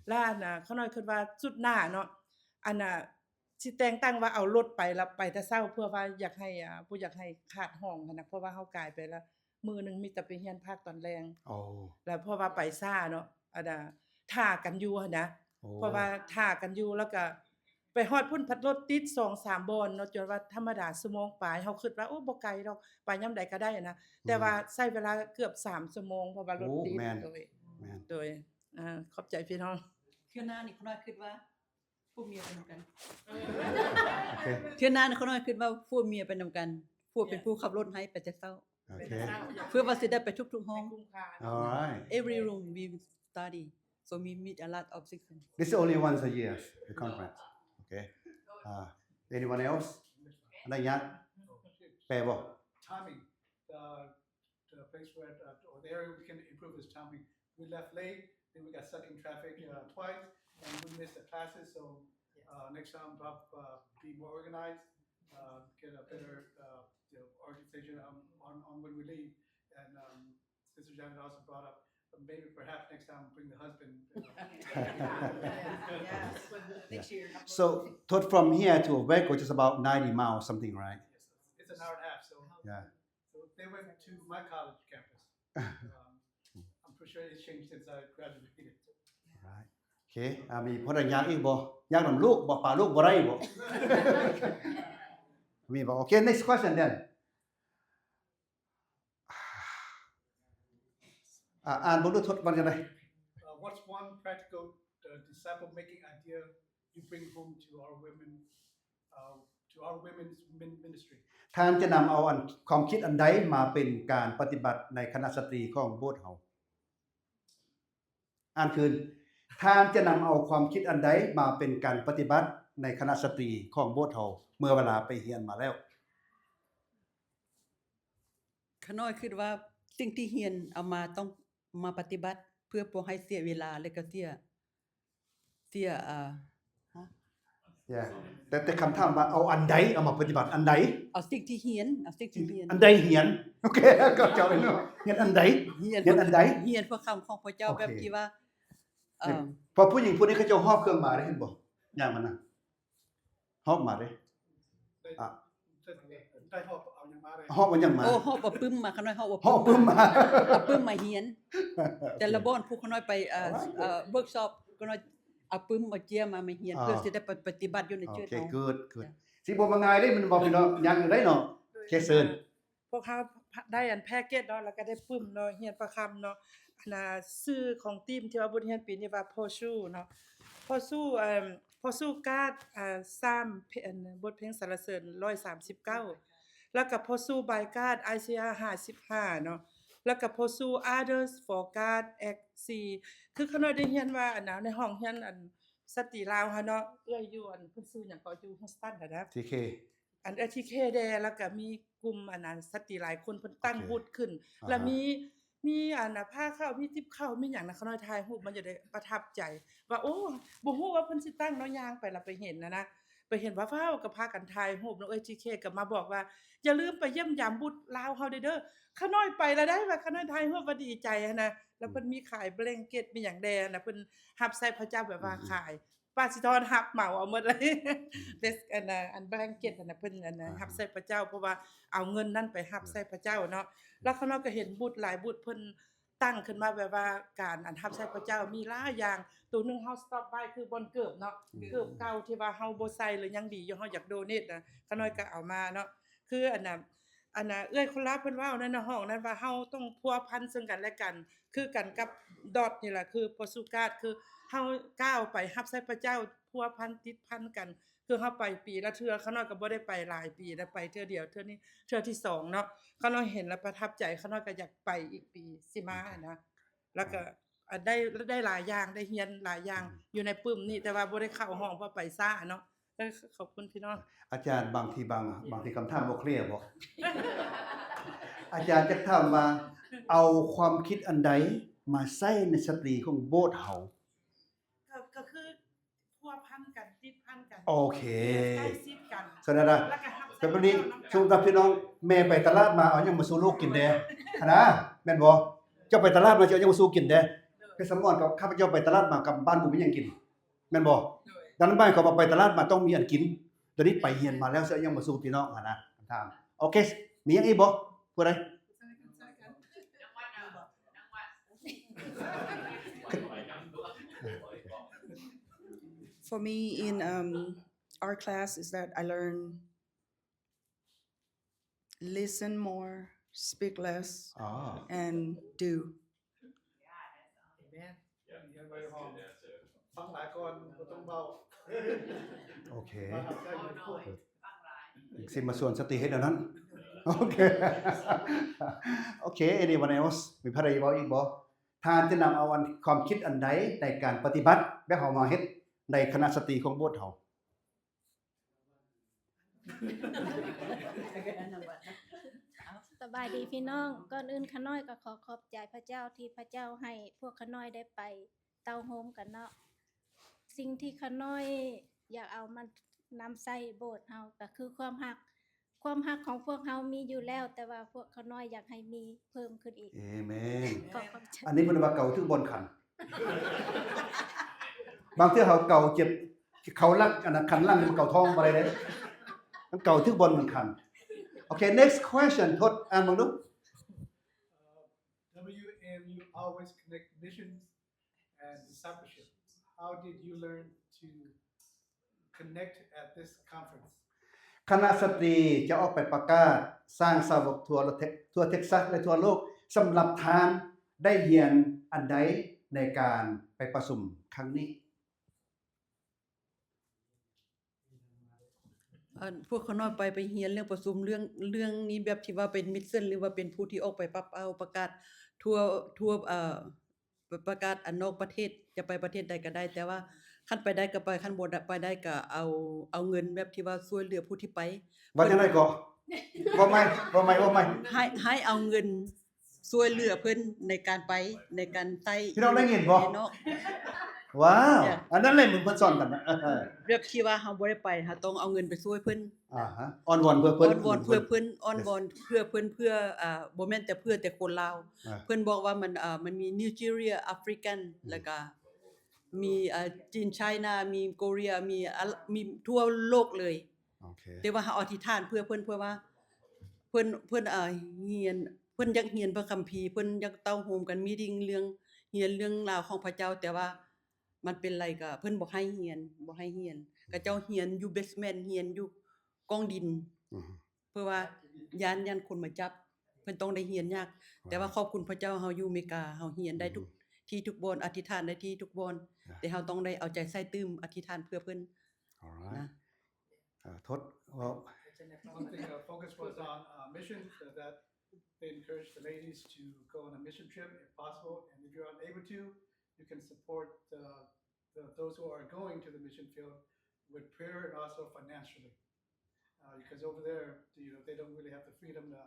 แล้วอันเขาน้อยคิดว่าสุดหน้าเนาะอันสิแต่งตั้งว่าเอารถไปแล้วไปแต่เช้าเพื่อว่าอยากให้บ่อยากให้ขาดห้องหั่นน่ะเพราะว่าเฮากลายไปแล้วมื้อนึงมีแต่ไปเรียนภาคตอนแลงแล้วเพราะว่าไปช้าเนาะอันท่ากันอยู่หั่นนะเพราะว่าท่ากันอยู่แล้วก็ไปฮอดพุ่นพัดรถติด 2-3 บอนเนาะจนว่าธรรมดาชั่วโมงปลายเฮาคิดว่าโอ้บ่ไกลดอกไปยามใดก็ได้นะแต่ว่าใช้เวลาเกือบ3ชั่วโมงเพราะว่ารถติดโดยขอบใจพี่น้อง เทื่อหน้านี่เขาน้อยคิดว่าผู้เมียไปนํกันเทื่อหน้านี่เขาน้อยคิดว่าผู้เมียไปนํกันผู้เป็นผู้ขับรถให้ไปแต่เช้าเพื่อว่าสิได้ไปทุกๆห้อง Alright Every room we study so we meet a lot of sections This is only once a year the conference Okay Anyone else อะไรยากแปลบ่ Timing the place where or the area we can improve is timing. We left late, then we got stuck in traffic twice, and we missed the classes. So next time, be more organized, get a better organization on when we leave. And Sister Janet also brought up maybe perhaps next time bring the husband. Yes. Next year. So from here to Wake, which is about 90 miles something, right? Yes, it's an hour and a half. So Yeah. so they went to my college campus. I'm pretty sure it's changed since I graduated. Right. โอเคมีพอได้ยากอีกบ่ยากนํลูกบ่ป่าลูกบ่ได้บ่ มีบ่ Okay, next question then. อ่านบ่รู้ทดวันจังได๋ What's one practical disciple making idea you bring home to our women's ministry? ท่านจะนำเอาความคิดอันใดมาเป็นการปฏิบัติในคณะสตรีของโบสถ์เฮาอ่านคืนท่านจะนำเอาความคิดอันใดมาเป็นการปฏิบัติในคณะสตรีของโบสถ์เฮาเมื่อเวลาไปเรียนมาแล้ว ขน้อยคิดว่าสิ่งที่เรียนเอามาต้องมาปฏิบัติเพื่อบ่ให้เสียเวลาและก็เสียแต่คำถามว่าเอาอันใดเอามาปฏิบัติอันใด เอาสิ่งที่เรียนอันใดเรียนโอเคก็เจ้าเนาะเรียนอันใดเรียนอันใด เรียนพระคำของพระเจ้าแบบที่ว่าพอผู้หญิงผู้นี้เขาเจ้าฮอบเครื่องมาได้เห็นบ่อย่างมันน่ะฮอบมาเด้ได้ฮอบเอาหยังมาได้ ฮอบมันยังมา โอ้ฮอบบ่ปึ้มมาขน้อยฮอบบ่ ฮอบปึ้มมา ปึ้มมาเรียนแต่ละบ่อนผู้ขน้อยไปเวิร์คช็อปขน้อยเอาปึ้มมาเจียมาเรียนเพื่อสิได้ปฏิบัติอยู่ในเชิญเฮา โอเค good สิบ่มาง่ายเด้มันบ่พี่น้องยังอยู่ได้เนาะเคเซิน พวกเฮาได้อันแพ็กเกจเนาะแล้วก็ได้ปึ้มเนาะเรียนประคำเนาะอันน่ะชื่อของทีมที่ว่าบทเรียนปีนี้ว่าพ่อชูเนาะพ่อชูการ์ด3บทเพลงสรรเสริญ139แล้วก็พ่อชูบายการ์ดไอเซีย55เนาะแล้วก็พ่อชู others for God act 4คือขน้อยได้เรียนว่าอันน่ะในห้องเรียนอันสตรีลาวเนาะเอื้อยอยู่อันเพิ่นชื่อหยังก็อยู่ฮูสตันนะ TK อันที่เคแดแล้วก็มีกลุ่มอันนั้นสติหลายคนเพิ่นตั้งบูธขึ้นแล้วมีอันน่ะผ้าเข้ามีติบเข้ามีหยังน่ะเขาน้อยถ่ายรูปมันจะได้ประทับใจว่าโอ้บ่ฮู้ว่าเพิ่นสิตั้งเนาะย่างไปแล้วไปเห็นนะไปเห็นว่าฟ้าวก็พากันถ่ายรูปเนาะที่เคก็มาบอกว่าอย่าลืมไปเยี่ยมยามบุตรลาวเฮาเด้อขาน้อยไปแล้วได้ว่าขาน้อยถ่ายรูปว่าดีใจนะแล้วเพิ่นมีขายแบงเก็ตมีหยังแดนะเพิ่นรับใส่พระเจ้าแบบว่าขายป้าสิทอนรับเหมาเอาหมดเลยเดสอันแบงเก็ตน่ะเพิ่นรับใส่พระเจ้าเพราะว่าเอาเงินนั้นไปรับใส่พระเจ้าเนาะแล้วข้างนอกก็เห็นบุตรหลายบุตรเพิ่นตั้งขึ้นมาแบบว่าการอันรับใส่พระเจ้ามีหลายอย่างตัวนึงเฮาสต็อปไว้คือบอนเกิบเนาะเกิบเก่าที่ว่าเฮาบ่ใส่หรือยังดีอยู่เฮาอยากโดเนตนะข้างน้อยก็เอามาเนาะคืออันน่ะเอื้อยคนลาเพิ่นว่าในห้องนั้นว่าเฮาต้องพัวพันซึ่งกันและกันคือกันกับดอทนี่ล่ะคือโปรตุเกสคือเฮาก้าวไปรับใส่พระเจ้าพัวพันติดพันกันคือเฮาไปปีละเทื่อข้างนอกก็บ่ได้ไปหลายปีแล้วไปเทื่อเดียวเทื่อนี้เทื่อที่2เนาะข้างนอกเห็นแล้วประทับใจข้างนอกก็อยากไปอีกปีสิมานะแล้วก็ได้หลายอย่างได้เรียนหลายอย่างอยู่ในปึ้มนี่แต่ว่าบ่ได้เข้าห้องเพราะไปซ่าเนาะขอบคุณพี่น้องอาจารย์บางทีคำถามบ่เคลียร์บ่ อาจารย์จะถามว่าเอาความคิดอันใดมาใส่ในสตรีของโบสถ์เฮาก็คือพัวพันกันติดพันกันโอเคใกล้ชิดกันฉะนั้นน่ะแต่บัดนี้ช่วงพี่น้องแม่ไปตลาดมาเอาหยังมาสู่ลูกกินแด้นะแม่นบ่เจ้าไปตลาดมาเจ้ายังมาสู่กินแด้คือสมมุติกับข้าพเจ้าไปตลาดมากับบ้านบ่มีหยังกินแม่นบ่ดังนั้นบ้านเขาไปตลาดมาต้องมีอันกินตอนนี้ไปเรียนมาแล้วเสียยังมาสู่พี่น้องนะถามโอเคมีหยังอีกบ่ผู้ใดFor me in our class is that I learn listen more, speak less, and do. ฟังหลายก่อนบ่ต้องเบาโอเคสิมาส่วนสติเฮ็ดอันนั้นโอเคโอเค anyone else มีใครเว้าอีกบ่ท่านจะนำเอาความคิดอันใดในการปฏิบัติแบบเฮามาเฮ็ดในคณะสตรีของโบสถ์เฮา บายดีพี่น้องก่อนอื่นข้าน้อยก็ขอขอบใจพระเจ้าที่พระเจ้าให้พวกข้าน้อยได้ไปเต้าโฮมกันเนาะสิ่งที่ข้าน้อยอยากเอามานำใส่โบสถ์เฮาก็คือความรักของพวกเฮามีอยู่แล้ว แต่ว่าพวกข้าน้อยอยากให้มีเพิ่มขึ้นอีก เอเมน ขอขอบใจ อันนี้เพิ่นว่าเก่าถึงบนขัน บางเทื่อเขาเก่าเจ็บเขาลักอันนั้นขันลังเก่าท้องบ่ได้เด้มันเก่าถึงบนมันขัน Okay, next question ทดอ่านบังดู WM, you always connect missions and discipleship. How did you learn to connect at this conference? คณะสตรีจะออกไปประกาศสร้างสาวกทั่วเท็กซัสและทั่วโลกสำหรับทานได้เรียนอันใดในการไปประชุมครั้งนี้ พวกเขาน้อยไปเรียนเรื่องประชุมเรื่องนี้แบบที่ว่าเป็นมิสชั่นหรือว่าเป็นผู้ที่ออกไปปรับเอาประกาศทั่วประกาศอันนอกประเทศจะไปประเทศใดก็ได้แต่ว่าคันไปได้ก็ไปคันบ่ไปได้ก็เอาเงินแบบที่ว่าช่วยเหลือผู้ที่ไป ว่าจังได๋ก็บ่ใหม่ให้เอาเงินช่วยเหลือเพิ่นในการไปในการใช้ พี่น้องได้เงินบ่ เนาะ ว้าว อันนั้นเลยมึงเพิ่นสอนกันนะ แบบที่ว่าเฮาบ่ได้ไปเฮาต้องเอาเงินไปช่วยเพิ่น ฮะอ้อนวอนเพื่อเพิ่น อ้อนวอนเพื่อเพิ่นอ้อนวอนเพื่อเพิ่นเพื่อบ่แม่นแต่เพื่อแต่คนลาวเพิ่นบอกว่ามันมี Nigeria African แล้วก็มีจีน China มีโกเรียมีทั่วโลกเลย โอเค แต่ว่าเฮาอธิษฐานเพื่อเพิ่นเพื่อว่าเพิ่นเรียนเพิ่นอยากเรียนพระคัมภีร์เพิ่นอยากเต้าโฮมกันมีดิ่งเรื่องเรียนเรื่องราวของพระเจ้าแต่ว่ามันเป็นไรก็เพิ่นบ่ให้เรียนก็เจ้าเรียนอยู่เบสเมนต์เรียนอยู่กองดินเพื่อว่าย่านคนมาจับเพิ่นต้องได้เรียนยากแต่ว่าขอบคุณพระเจ้าเฮาอยู่อเมริกาเฮาเรียนได้ทุกที่ทุกบอนอธิษฐานได้ที่ทุกบอนแต่เฮาต้องได้เอาใจใส่ตื้มอธิษฐานเพื่อเพิ่น alright ทด well One thing our focus was on missions, that they encourage the ladies to go on a mission trip if possible, and if you're unable to, you can support those who are going to the mission field with prayer and also financially. Because over there, they don't really have the freedom to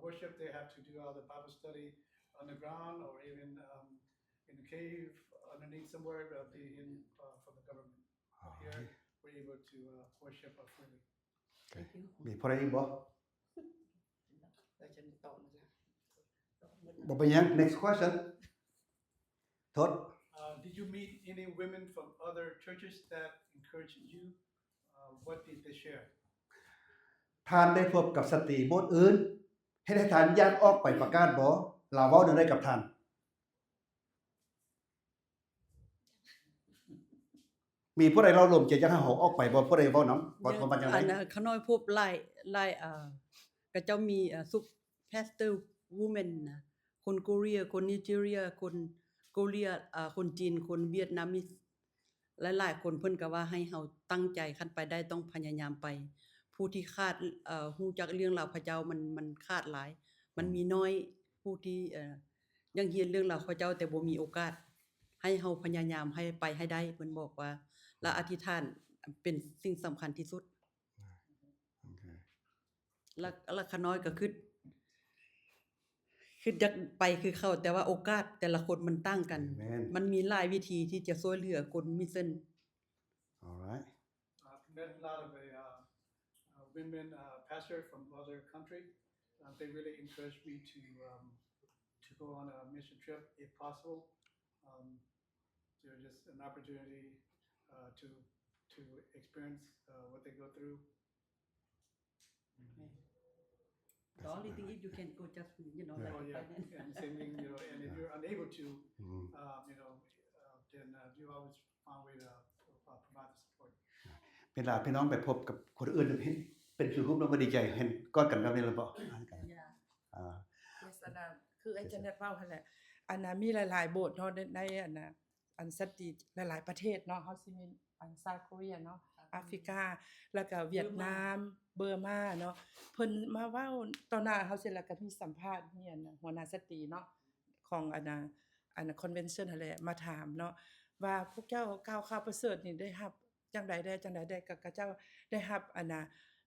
worship. They have to do all the Bible study on the ground or even in a cave underneath somewhere, being from the government. Here, we're able to worship freely. มีพอได้อีกบ่บ่เป็นหยัง next question ทด Did you meet any women from other churches that encouraged you? What did they share? ท่านได้พบกับสตรีโบสถ์อื่นเฮ็ดให้ท่านอยากออกไปประกาศบ่ลาวเว้าได้กับท่านมีผู้ใดเราลมใจอยากให้เฮาออกไปบ่ผู้ใดเว้านำบ่ประมาณจังได๋เขาน้อยพบหลายก็เจ้ามีซุป pastor woman นะคนโกเรียคนนิเจเรียคนโกเรียคนจีนคนเวียดนามิสหลายๆคนเพิ่นก็ว่าให้เฮาตั้งใจคันไปได้ต้องพยายามไปผู้ที่คาดฮู้จักเรื่องราวพระเจ้ามันคาดหลายมันมีน้อยผู้ที่ยังเรียนเรื่องราวพระเจ้าแต่บ่มีโอกาสให้เฮาพยายามให้ไปให้ได้เพิ่นบอกว่าและอธิษฐานเป็นสิ่งสำคัญที่สุดแล้วขาน้อยก็คืออยากไปคือเขาแต่ว่าโอกาสแต่ละคนมันต่างกันมันมีหลายวิธีที่จะช่วยเหลือคนมิสชั่น alright Met a lot of women pastors from other countries. They really encouraged me to go on a mission trip if possible. There's just an opportunity to experience what they go through. The only thing if you can go just like and same thing, and if you're unable to, then you always find a way to provide the support. เวลาพี่น้องไปพบกับคนอื่นเป็นคือรูปน้องก็ดีใจเห็นกอดกันแบบนี้แล้วบ่ yes คือไอ้จันเน็ตเว้าหั่นแหละอันน่ะมีหลายๆโบสถ์เนาะในอันน่ะอันสตรีหลายๆประเทศเนาะเฮาสิมีอันซาโคเรียเนาะแอฟริกาแล้วก็เวียดนามเบอร์มาเนาะเพิ่นมาเว้าตอนหน้าเฮาเสร็จแล้วก็มีสัมภาษณ์มีอันหัวหน้าสตรีเนาะของอันน่ะคอนเวนชั่นนั่นแหละมาถามเนาะว่าพวกเจ้าก้าวข้าวประเสริฐนี่ได้รับจังใดได้ก็เจ้าได้รับอันน่ะ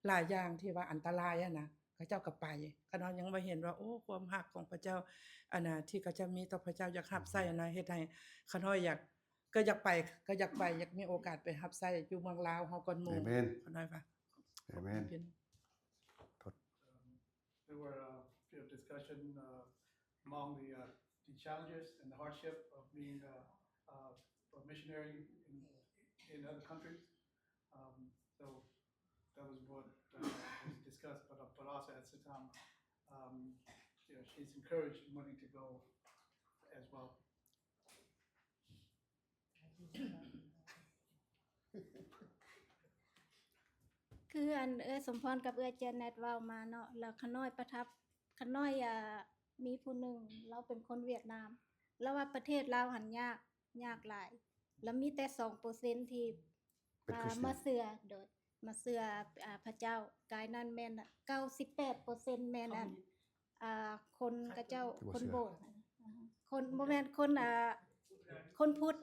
หลายอย่างที่ว่าอันตรายอะนะ เขาเจ้าก็ไปขน้อยยังบ่เห็นว่าโอ้ความรักของพระเจ้าอันน่ะที่เขาเจ้ามีต่อพระเจ้าอยากรับใช้อันน่ะเฮ็ดให้ขน้อยอยากไปอยากมีโอกาสไปรับใช้อยู่เมืองลาวเฮาก่อนหมู่ Amen ขน้อยว่า Amen There were a bit of discussion among the challenges and the hardship of being a missionary in other countries. So that was what was discussed, but also at the time, she's encouraged and wanting to go as well. คืออันสมพรกับเจเน็ตเว้ามาเนาะแล้วขน้อยประทับขน้อยมีผู้หนึงเราเป็นคนเวียดนามแล้วว่าประเทศลาวหันยากหลายแล้วมีแต่ 2% ที่มาเชื่อโดยมาเชื่อพระเจ้ากายนั้นแม่น 98% แม่นอันคนกระเจ้าคนโบสถ์คนบ่แม่นคนพุทธ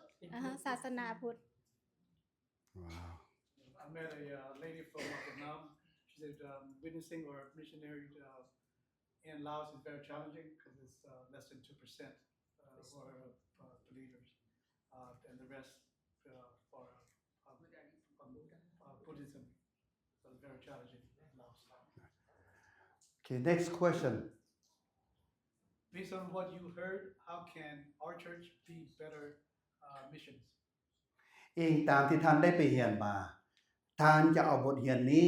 ศาสนาพุทธ Wow I met a lady from Vietnam. She said witnessing or missionary in Laos is very challenging because it's less than 2% for believers, and the rest for Buddhism. So it's very challenging in Laos. Okay next question Based on what you heard, how can our church be better missions? อิงตามที่ท่านได้ไปเรียนมาท่านจะเอาบทเรียนนี้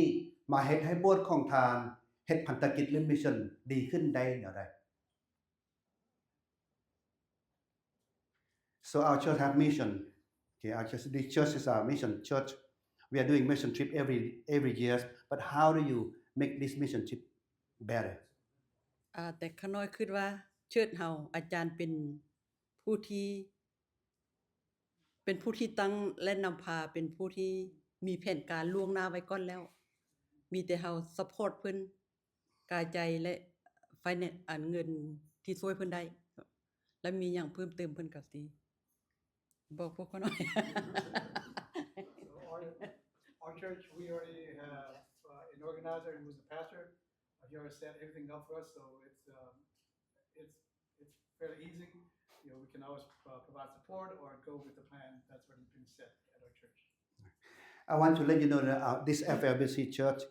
มาเฮ็ดให้โบสถ์ของท่านเฮ็ดพันธกิจหรือมิชชั่นดีขึ้นได้แนวใด So our church have mission. Okay, the church is our mission church. We are doing mission trip every year, but how do you make this mission trip better? แต่ขน้อยคิดว่าเชิดเฮาอาจารย์เป็นผู้ที่ตั้งและนำพาเป็นผู้ที่มีแผนการล่วงหน้าไว้ก่อนแล้วมีแต่เฮาซัพพอร์ตเพิ่นกายใจและไฟแนนซ์อันเงินที่ช่วยเพิ่นได้และมีหยังเพิ่มเติมเพิ่นก็สิบอกพวกเขาหน่อย So our church, we already have an organizer who's a pastor. He already set everything up for us, so it's fairly easy. We can always provide support or go with the plan that's already been set at our church. I want to let you know that this FLBC church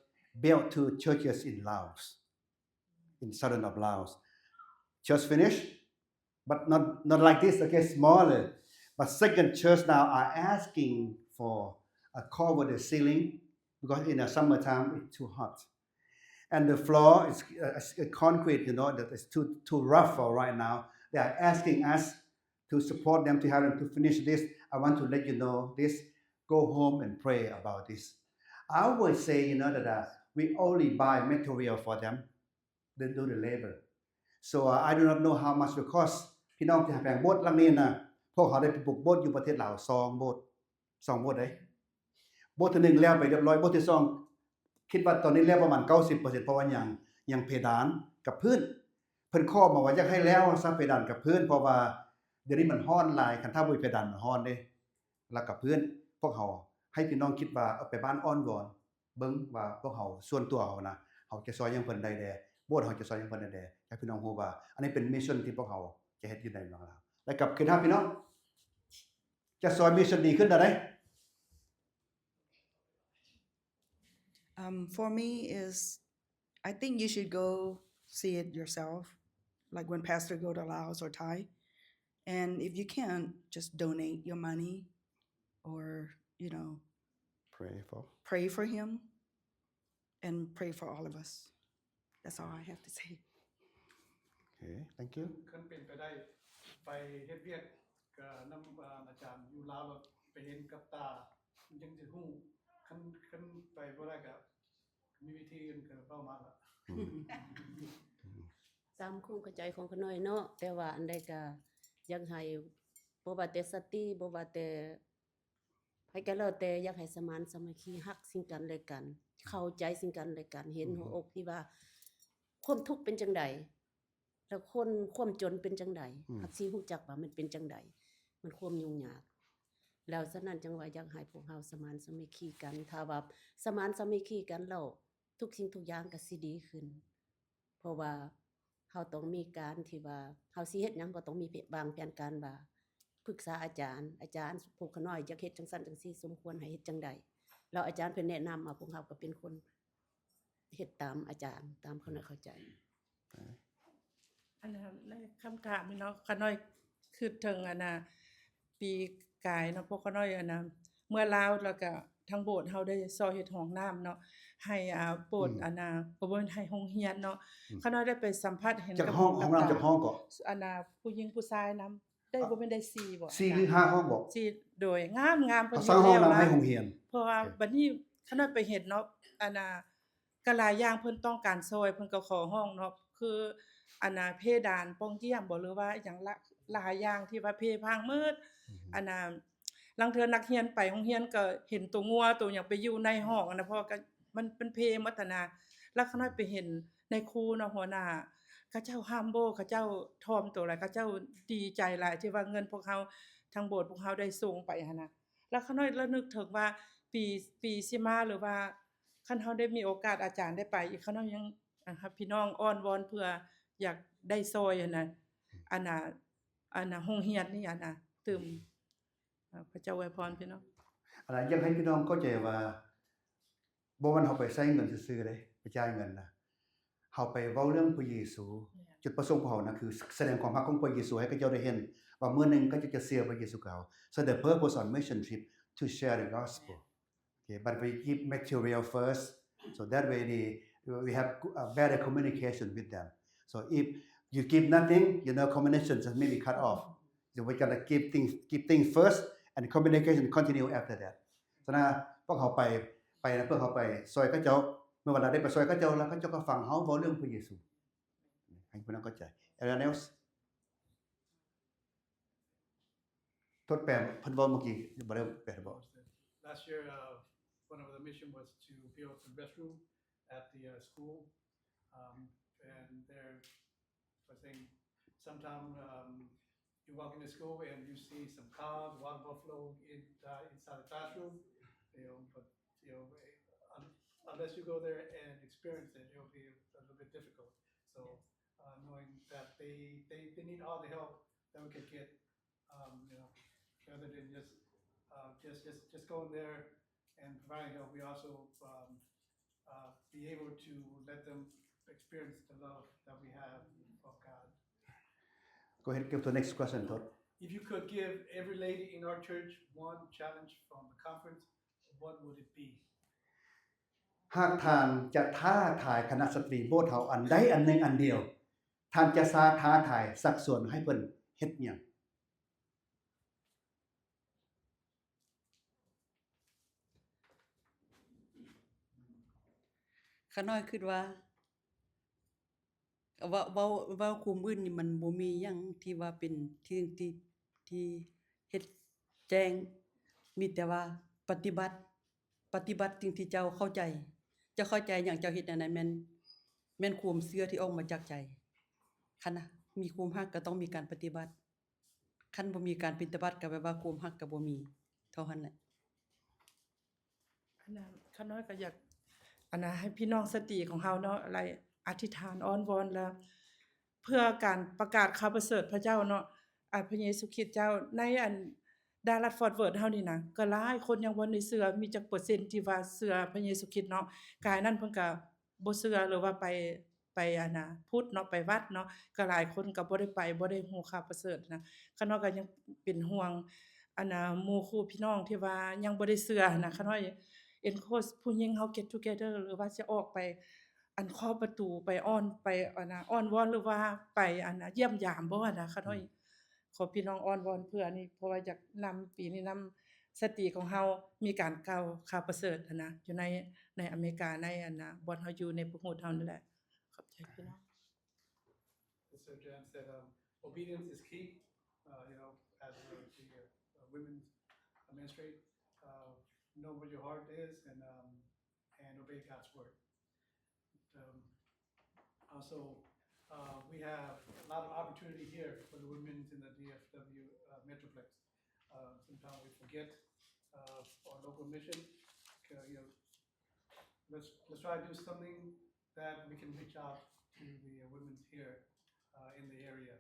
built 2 churches in Laos, in southern of Laos. Church finished, but not like this, okay, smaller. But second church now are asking for a cover the ceiling because in the summertime it's too hot. And the floor is concrete, that is too rough for right now. They are asking us to support them, to help them to finish this. I want to let you know this. Go home and pray about this. I always say, that we only buy material for them. They do the labor. So I do not know how much it costs. พี่น้องที่หาแปลงโบสถ์หลังนี้นะพวกเขาได้ไปปลูกโบสถ์อยู่ประเทศลาว2โบสถ์2โบสถ์ได้โบสถ์ที่1แล้วไปเรียบร้อยโบสถ์ที่2คิดว่าตอนนี้แล้วประมาณ 90% เพราะว่ายังเพดานกับพื้นเพิ่นขอมาว่าอยากให้แล้วซะเพดานกับพื้นเพราะว่าเดี๋ยวนี้มันร้อนหลายคันถ้าบ่มีเพดานมันร้อนเด้แล้วกับพื้นพวกเขาให้พี่น้องคิดว่าเอาไปบ้านอ้อนวอนเบิ่งว่าพวกเขาส่วนตัวเขานะเขาจะซอยยังเพิ่นได้แด่โบสถ์เขาจะซอยยังเพิ่นได้แด่ให้พี่น้องฮู้ว่าอันนี้เป็นมิชชั่นที่พวกเขาจะเฮ็ดอยู่ในเมืองลาวแล้วกับคือถ้าพี่น้องจะซอยมิชชั่นดีขึ้นได้ For me is I think you should go see it yourself like when pastor go to Laos or Thai and if you can't just donate your money or pray for him and pray for all of us. That's all I have to say. Okay, thank you. คันเป็นไปได้ไปเฮ็ดเวียกกับนำอาจารย์อยู่ลาวแล้วไปเห็นกับตายังสิฮู้คันไปบ่ได้ก็มีวิธีอื่นก็เว้ามาล่ะ ตามความเข้าใจของขน้อยเนาะแต่ว่าอันใดก็อยากให้บ่ว่าแต่สติบ่ว่าแต่ไผก็แล้วแต่อยากให้สมานสามัคคีรักซึ่งกันและกันเข้าใจซึ่งกันและกันเห็นหัวอกที่ว่าความทุกข์เป็นจังได๋แล้วความจนเป็นจังได๋ฮักสิฮู้จักว่ามันเป็นจังได๋มันความยุ่งยากแล้วฉะนั้นจังว่าอยากให้พวกเฮาสมานสามัคคีกันถ้าว่าสมานสามัคคีกันแล้วทุกสิ่งทุกอย่างก็สิดีขึ้น เพราะว่าเฮาต้องมีการที่ว่าเฮาสิเฮ็ดหยังก็ต้องมีวางแผนการว่าปรึกษาอาจารย์พวกเขาน้อยอยากเฮ็ดจังซั่นจังซี่สมควรให้เฮ็ดจังใดแล้วอาจารย์เพิ่นแนะนํพวกเฮาก็เป็นคนเฮ็ดตามอาจารย์ตามเขาน้อยเข้าใจ อันนั้นในคำถามนี่เนาะขาน้อยคือถึงปีกายเนาะพวกขาน้อยเมื่อลาวแล้วก็ทางโบสถ์เฮาได้ซอยเฮ็ดห้องน้ำเนาะให้โบสถ์บ่แม่นให้โรงเรียนเนาะขาน้อยได้ไปสัมภาษณ์เห็น จากห้องน้ำจากห้องก็ ผู้หญิงผู้ชายนํได้บ่แม่นได้4บ่ 4หรือ5ห้องบ่ 4โดยงามๆเพิ่น สร้างห้องน้ำให้โรงเรียน เพราะว่าบัดนี้ขาน้อยไปเฮ็ดเนาะก็หลายอย่างเพิ่นต้องการซอยเพิ่นก็ขอห้องเนาะคือเพดานป้องเยี่ยมบ่หรือว่าหยังหลายอย่างที่ว่าเพพังมืดลางเทื่อนักเรียนไปโรงเรียนก็เห็นตัวงัวตัวหยังไปอยู่ในห้องเพราะก็มันเป็นเพหมดแล้วขาน้อยไปเห็นในครูเนาะหัวหน้าเขาเจ้าhumble เขาเจ้าถ่อมตัวหลายเขาเจ้าดีใจหลายที่ว่าเงินพวกเฮาทางโบสถ์พวกเฮาได้ส่งไปหั่นน่ะแล้วขาน้อยระลึกถึงว่าปีสิมาหรือว่าคันเฮาได้มีโอกาสอาจารย์ได้ไปอีกขาน้อยยังพี่น้องอ้อนวอนเพื่ออยากได้ซอยโรงเรียนนี่ตึมพระเจ้าอวยพรพี่น้อง อะไรอยากให้พี่น้องเข้าใจว่าบ่มันเฮาไปใช้เงินซื่อๆเด้ไปจ่ายเงินนะเฮาไปเว้าเรื่องพระเยซูจุดประสงค์ของเฮานะคือแสดงความรักของพระเยซูให้กับเจ้าได้เห็นว่ามื้อนึงก็จะเชื่อพระเยซูเขา so the purpose on mission trip to share the gospel okay but we give material first so that way we have a better communication with them so if you give nothing communication just maybe cut off so we got to keep things first and communication continue after that ฉะนั้นพวกเขาไปนะเพื่อเขาไปซอยเขาเจ้าเมื่อเวลาได้ไปซอยเขาเจ้าแล้วเขาเจ้าก็ฟังเฮาเว้าเรื่องพระเยซูให้พี่น้องเข้าใจ Anyone else ทดแปลงเพิ่นเว้าเมื่อกี้บ่ได้แปลบ่ Last year, one of the mission was to build a restroom at the school, and there was saying sometimes you walk in the school and you see some cows, water buffalo inside the classroom, but unless you go there and experience it, it will be a little bit difficult. So knowing that they need all the help that we can get, rather than just go in there and providing help, we also be able to let them experience the love that we have of God. Go ahead, give the next question, Todd. If you could give every lady in our church one challenge from the conference, what would it be? หากท่านจะท้าทายคณะสตรีโบสถ์เฮาอันใดอันหนึ่งอันเดียวท่านจะท้าทายสักส่วนให้เพิ่นเฮ็ดหยังขาน้อยคิดว่าเว้าคุมอื่นนี่มันบ่มีหยังที่ว่าเป็นที่เฮ็ดแจ้งมีแต่ว่าปฏิบัติสิ่งที่เจ้าเข้าใจเจ้าเข้าใจหยังเจ้าเฮ็ดอันนั้นแม่นความเชื่อที่ออกมาจากใจคันนะมีความรักก็ต้องมีการปฏิบัติคันบ่มีการปฏิบัติก็แปลว่าความรักก็บ่มีเท่านั้นแหละข้าน้อยก็อยากให้พี่น้องสติของเฮาเนาะอะไรอธิษฐานอ้อนวอนแล้วเพื่อการประกาศข่าวประเสริฐพระเจ้าเนาะพระเยซูคริสต์เจ้าในดารัฐฟอร์ตเวิร์ธเฮานี่นะก็หลายคนยังบ่ได้เชื่อมีจักเปอร์เซ็นต์ที่ว่าเชื่อพระเยซูคริสต์เนาะกายนั้นเพิ่นก็บ่เชื่อหรือว่าไปพุทธเนาะไปวัดเนาะก็หลายคนก็บ่ได้ไปบ่ได้ฮู้ข่าวประเสริฐนะข้าน้อยก็ยังเป็นห่วงหมู่คู่พี่น้องที่ว่ายังบ่ได้เชื่อนะข้าน้อยencourage ผู้หญิงเฮา get together หรือว่าจะออกไปเคาะประตูไปอ้อนวอนหรือว่าไปเยี่ยมยามบ่นะข้าน้อยขอพี่น้องอ้อนวอนเพื่อนี่เพราะว่าอยากนำปีนี้นำสติของเฮามีการกล่าวข่าวประเสริฐนะอยู่ในอเมริกาในบ่อนเฮาอยู่ในประเทศเฮานั่นแหละขอบใจพี่น้อง Mr. Jan said obedience is key, as the women's ministry, know what your heart is and obey God's word. Also, we have a lot of opportunity here for the women in the DFW Metroplex. Sometimes we forget our local mission. Let's try to do something that we can reach out to the women here in the area,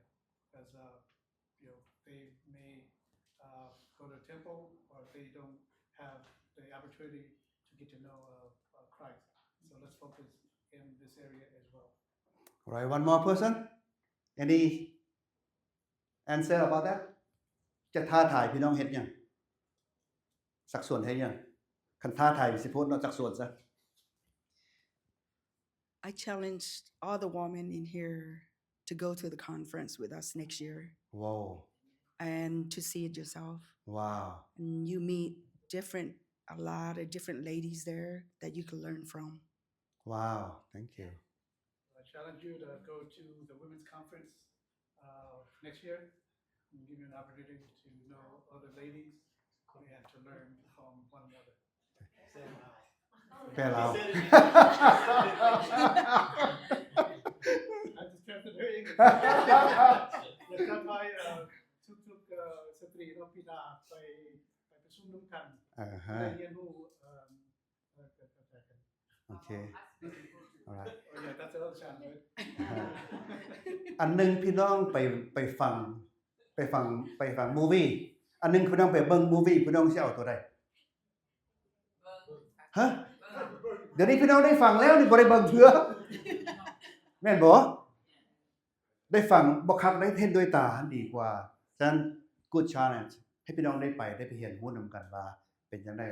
because they may go to the temple, or they don't have the opportunity to get to know Christ. So let's focus in this area as well. Right, one more person. Any answer about that? จะท้าทายพี่น้องเฮ็ดหยังสักส่วนเฮ็ดหยังคันท้าทายสิพูดเนาะสักส่วนซะ I challenge all the women in here to go to the conference with us next year Wow. and to see it yourself. Wow. And you meet a lot of different ladies there that you can learn from. Wow. Thank you. I challenge you to go to the women's conference next year and give you an opportunity to know other ladies and to learn from one another. แปลลาว I just kept it very English. แล้วก็ไปทุกสตรีเนาะพี่ดาไปประชุมร่วมกันได้เรียนรู้Okay. All right. Oh yeah, that's another challenge. อันนึงพี่น้องไปฟังมูวี่อันนึงพี่น้องไปเบิ่งมูวี่พี่น้องสิเอาตัวใดฮะเดี๋ยวนี้พี่น้องได้ฟังแล้วนี่บ่ได้เบิ่งเทื่อแม่นบ่ได้ฟังบ่คักได้เห็นด้วยตาดีกว่าฉะนั้น good challenge ให้พี่น้องได้ไปเรียนรู้นำกันว่าเป็นจังได๋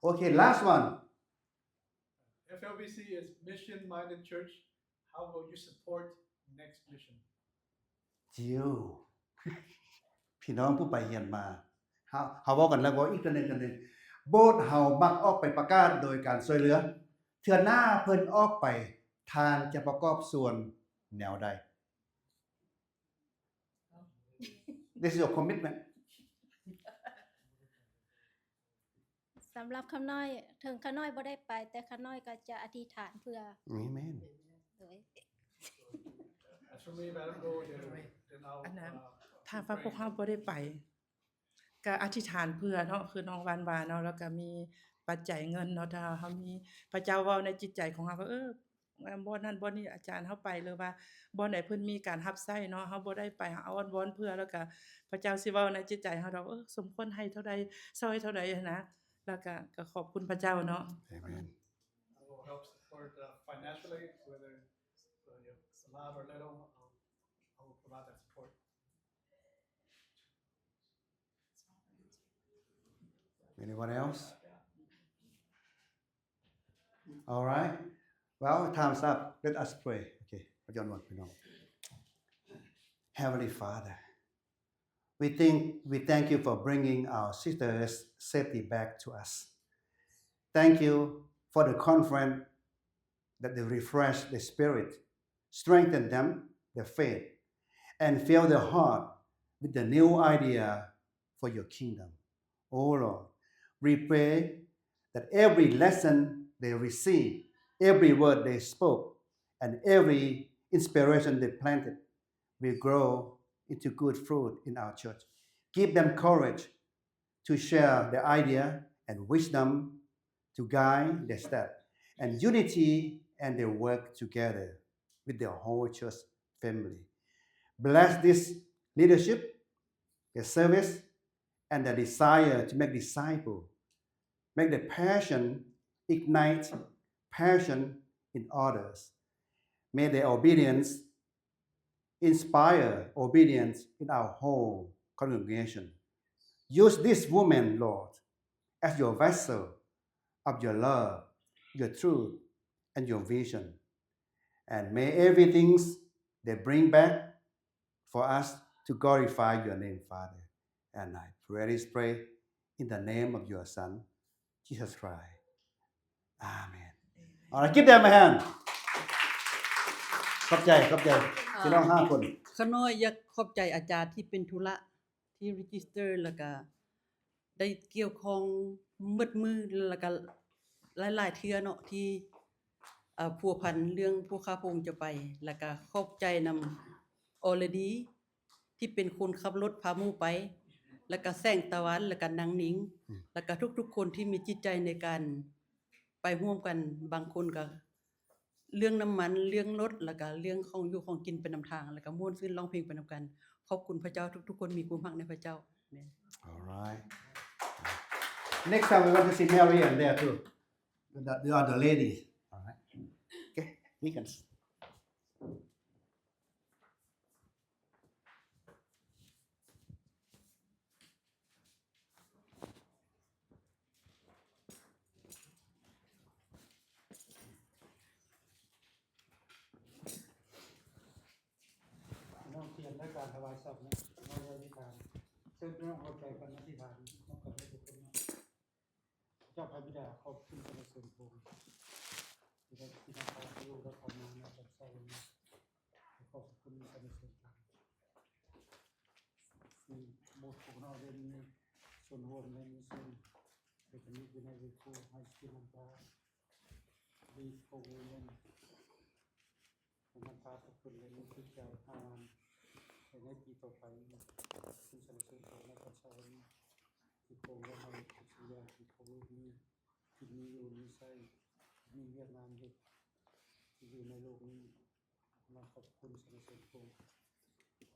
โอเค last one FLBC is mission-minded church. How will you support next mission? จิว พี่น้องผู้ไปเรียนมาเฮาเว้ากันแล้วว่าอีกตัวนึงโบสถ์เฮามักออกไปประกาศโดยการช่วยเหลือเทื่อหน้าเพิ่นออกไปทานจะประกอบส่วนแนวใด This is your commitment สำหรับคำน้อยถึงคำน้อยบ่ได้ไปแต่คำน้อยก็จะอธิษฐานเพื่อ Amen โดย As for me, if I don't go, then I'll อันนั้นถ้าว่าพวกเฮาบ่ได้ไปก็อธิษฐานเพื่อเนาะคือน้องวานว่าเนาะแล้วก็มีปัจจัยเงินเนาะถ้าเฮามีพระเจ้าเว้าในจิตใจของเฮาว่าบ่นั้นบ่นี้อาจารย์เฮาไปหรือว่าบ่ไหนเพิ่นมีการรับใช้เนาะเฮาบ่ได้ไปเอาอ้อนวอนเพื่อแล้วก็พระเจ้าสิเว้าในจิตใจเฮาดอกสมควรให้เท่าใดซอยเท่าใดนะแล้วก็ขอบคุณพระเจ้าเนาะ Amen I will help support financially, whether it's a lot or little. I will provide that support. Anyone else? All right. Well, time's up. Let us pray. Okay. พระเจ้าวันพี่น้อง Heavenly Father, we thank you for bringing our sisters safely back to us. Thank you for the conference that they refresh the spirit, strengthen them, their faith, and fill their heart with the new idea for your kingdom. Oh Lord, we pray that every lesson they receive, every word they spoke, and every inspiration they planted will grow into good fruit in our church. Give them courage to share their idea and wisdom to guide their step, and unity and their work together with their whole church family. Bless this leadership, their service, and the desire to make disciples. Make the passion ignite passion in others. May their obedience inspire obedience in our whole congregation. Use this woman, Lord, as your vessel of your love, your truth, and your vision. And may everything they bring back for us to glorify your name, Father. And I pray in the name of your Son, Jesus Christ. Amen. All right, give them a hand. ขอบใจพี่น้อง5คนขน้อยอยากขอบใจอาจารย์ที่เป็นธุระที่ register แล้วก็ได้เกี่ยวข้องมืดมือแล้วก็หลายๆเทื่อเนาะที่ผัวพันเรื่องผู้ค้าพงจะไปแล้วก็ขอบใจนำ already ที่เป็นคนขับรถพาหมู่ไปแล้วก็แสงตะวันแล้วก็นางหนิงแล้วก็ทุกๆคนที่มีจิตใจในการไปร่วมกันบางคนก็ เรื่องน้ำมันเรื่องรถแล้วก็เรื่องของอยู่ของกินไปนำทางแล้วก็ม่วนซื่นร้องเพลงไปนำกันขอบคุณพระเจ้าทุกๆคนมีความรักในพระเจ้า Amen. All right. Next time we want to see Mary and there too. The other ladies. All right. Okay, deacons. น้องเทียนและการถวายทรัพย์นะน้องอธิษฐานซึ่งน้องเข้าใจกันอธิษฐานน้องก็ได้ทุกคนเจ้าพระบิดาขอบคุณพระเสริฐพงศ์ที่ได้ที่มาขอรู้และขอมาในวันเสาร์นี้ขอบคุณพระเสริฐพงศ์ที่หมดของเราได้มีส่วนร่วมในมิชชั่นเป็นมีอยู่ในวิถีให้ชีวิตเราดีโควิดมันพาทุกคนเลยมีที่ใจหาวันในปีต่อไปคุณสรรเสริญของในวันเสาร์นี้ที่คงได้ให้สิ่งอย่างที่โควิดนี้ที่มีอยู่มีใช้มีเวียดนามอยู่ที่อยู่ในโลกนี้มาขอบคุณสรรเสริญของ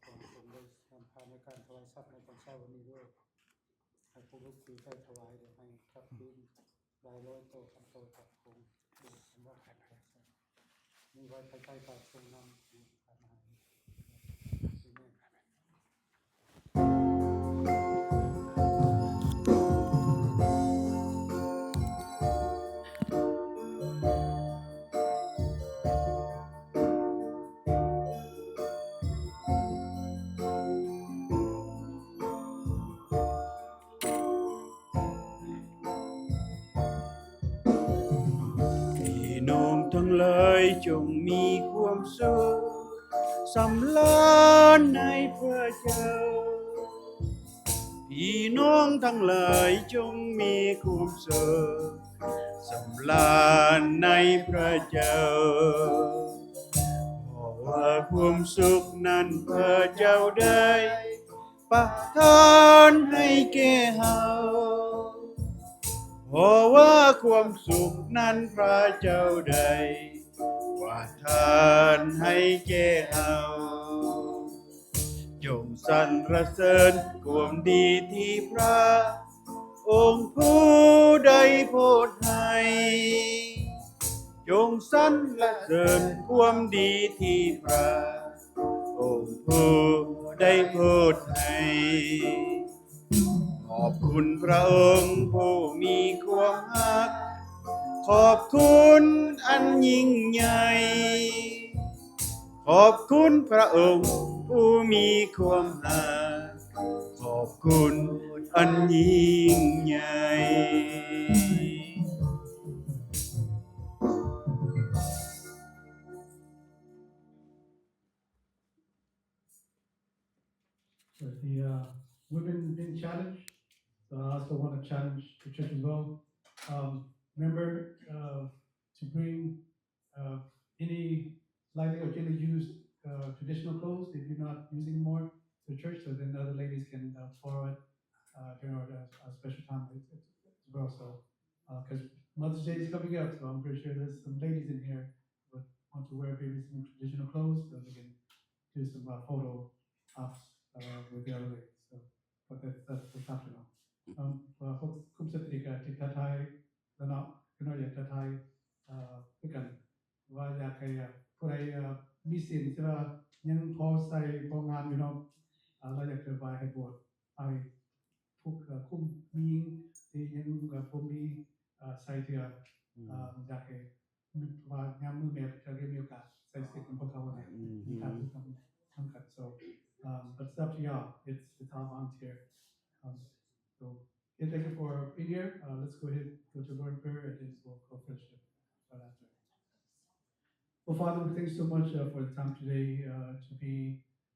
ของผมได้นำพาในการถวายทรัพย์ในวันเสาร์นี้ด้วยให้พวกลูกถือได้ถวายให้กับคืนหลายร้อยโตพันโตกับคงดูคำว่าขัดแย้งมีไว้ภายใต้การทรงนำที่ผ่านมาพี่น้องทั้งหลายจงมีความสุขสำราญในพระเจ้าพี่น้องทั้งหลายจงมีความสุขสำราญในพระเจ้าเพราะว่าความสุขนั้นพระเจ้าได้ประทานให้แก่เฮาเพราะว่าความสุขนั้นพระเจ้าได้ประทานให้แก่เฮาจงสรรเสริญความดีที่พระองค์ผู้ใดโพดให้จงสรรเสริญความดีที่พระองค์ผู้ใดโพดให้ขอบคุณพระองค์ผู้มีความรักขอบคุณอันยิ่งใหญ่ขอบคุณพระองค์ผู้มีความรักขอบคุณอันยิ่งใหญ่ So the women being challenged, so I also want to challenge the church as well. Remember to bring any lightly or gently used traditional clothes if you're not using more to the church, so then other ladies can borrow it during our special time as well. So, because Mother's Day is coming up, so I'm pretty sure there's some ladies in here who want to wear maybe some traditional clothes, so they can do some photo ops with the other ladies. So, but that's optional. พวกคุมสติกับที่ท้าทายแล้วเนาะก็น้อยอยากท้าทายด้วยกันว่าอยากให้ผู้ใดมีสินที่ว่ายังพอใส่พองามอยู่เนาะเราอยากจะไว้ให้บวชไปทุกคุมมีที่ยังบ่มีใส่เทื่ออยากให้ว่ายามมื้อแม่จะได้มีโอกาสใส่สินของพวกเขาเนี่ยมีการทำกัน so but it's up to y'all. It's all volunteer. So thank you for being here. Let's go ahead go to Lord prayer and then we'll go fellowship right after. Well, Father, we thank you so much for the time today to be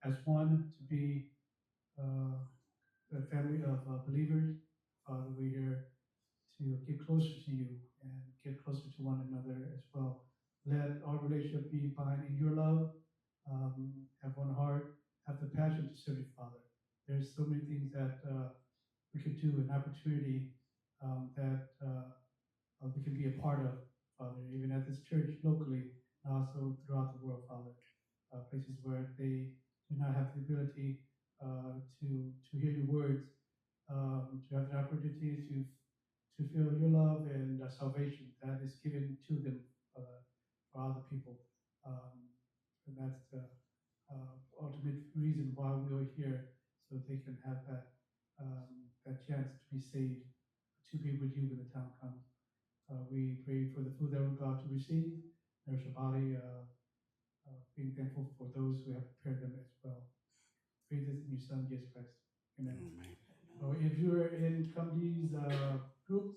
as one, to be a family of believers. Father, we're here to get closer to you and get closer to one another as well. Let our relationship be found in your love, have one heart, have the passion to serve you, Father. There's so many things that we could do, an opportunity that we can be a part of, Father, even at this church locally. and also throughout the world, Father, places where they do not have the ability to hear your words, to have the opportunity to feel your love and salvation that is given to them for other people. And that's the ultimate reason why we are here, so they can have that chance to be saved, to be with you when the time comes. We pray for the food that we're about to receive, nourish the body, being thankful for those who have prepared them as well. Pray this in your Son, Jesus Christ. Amen. So if you're in Kamdi's group,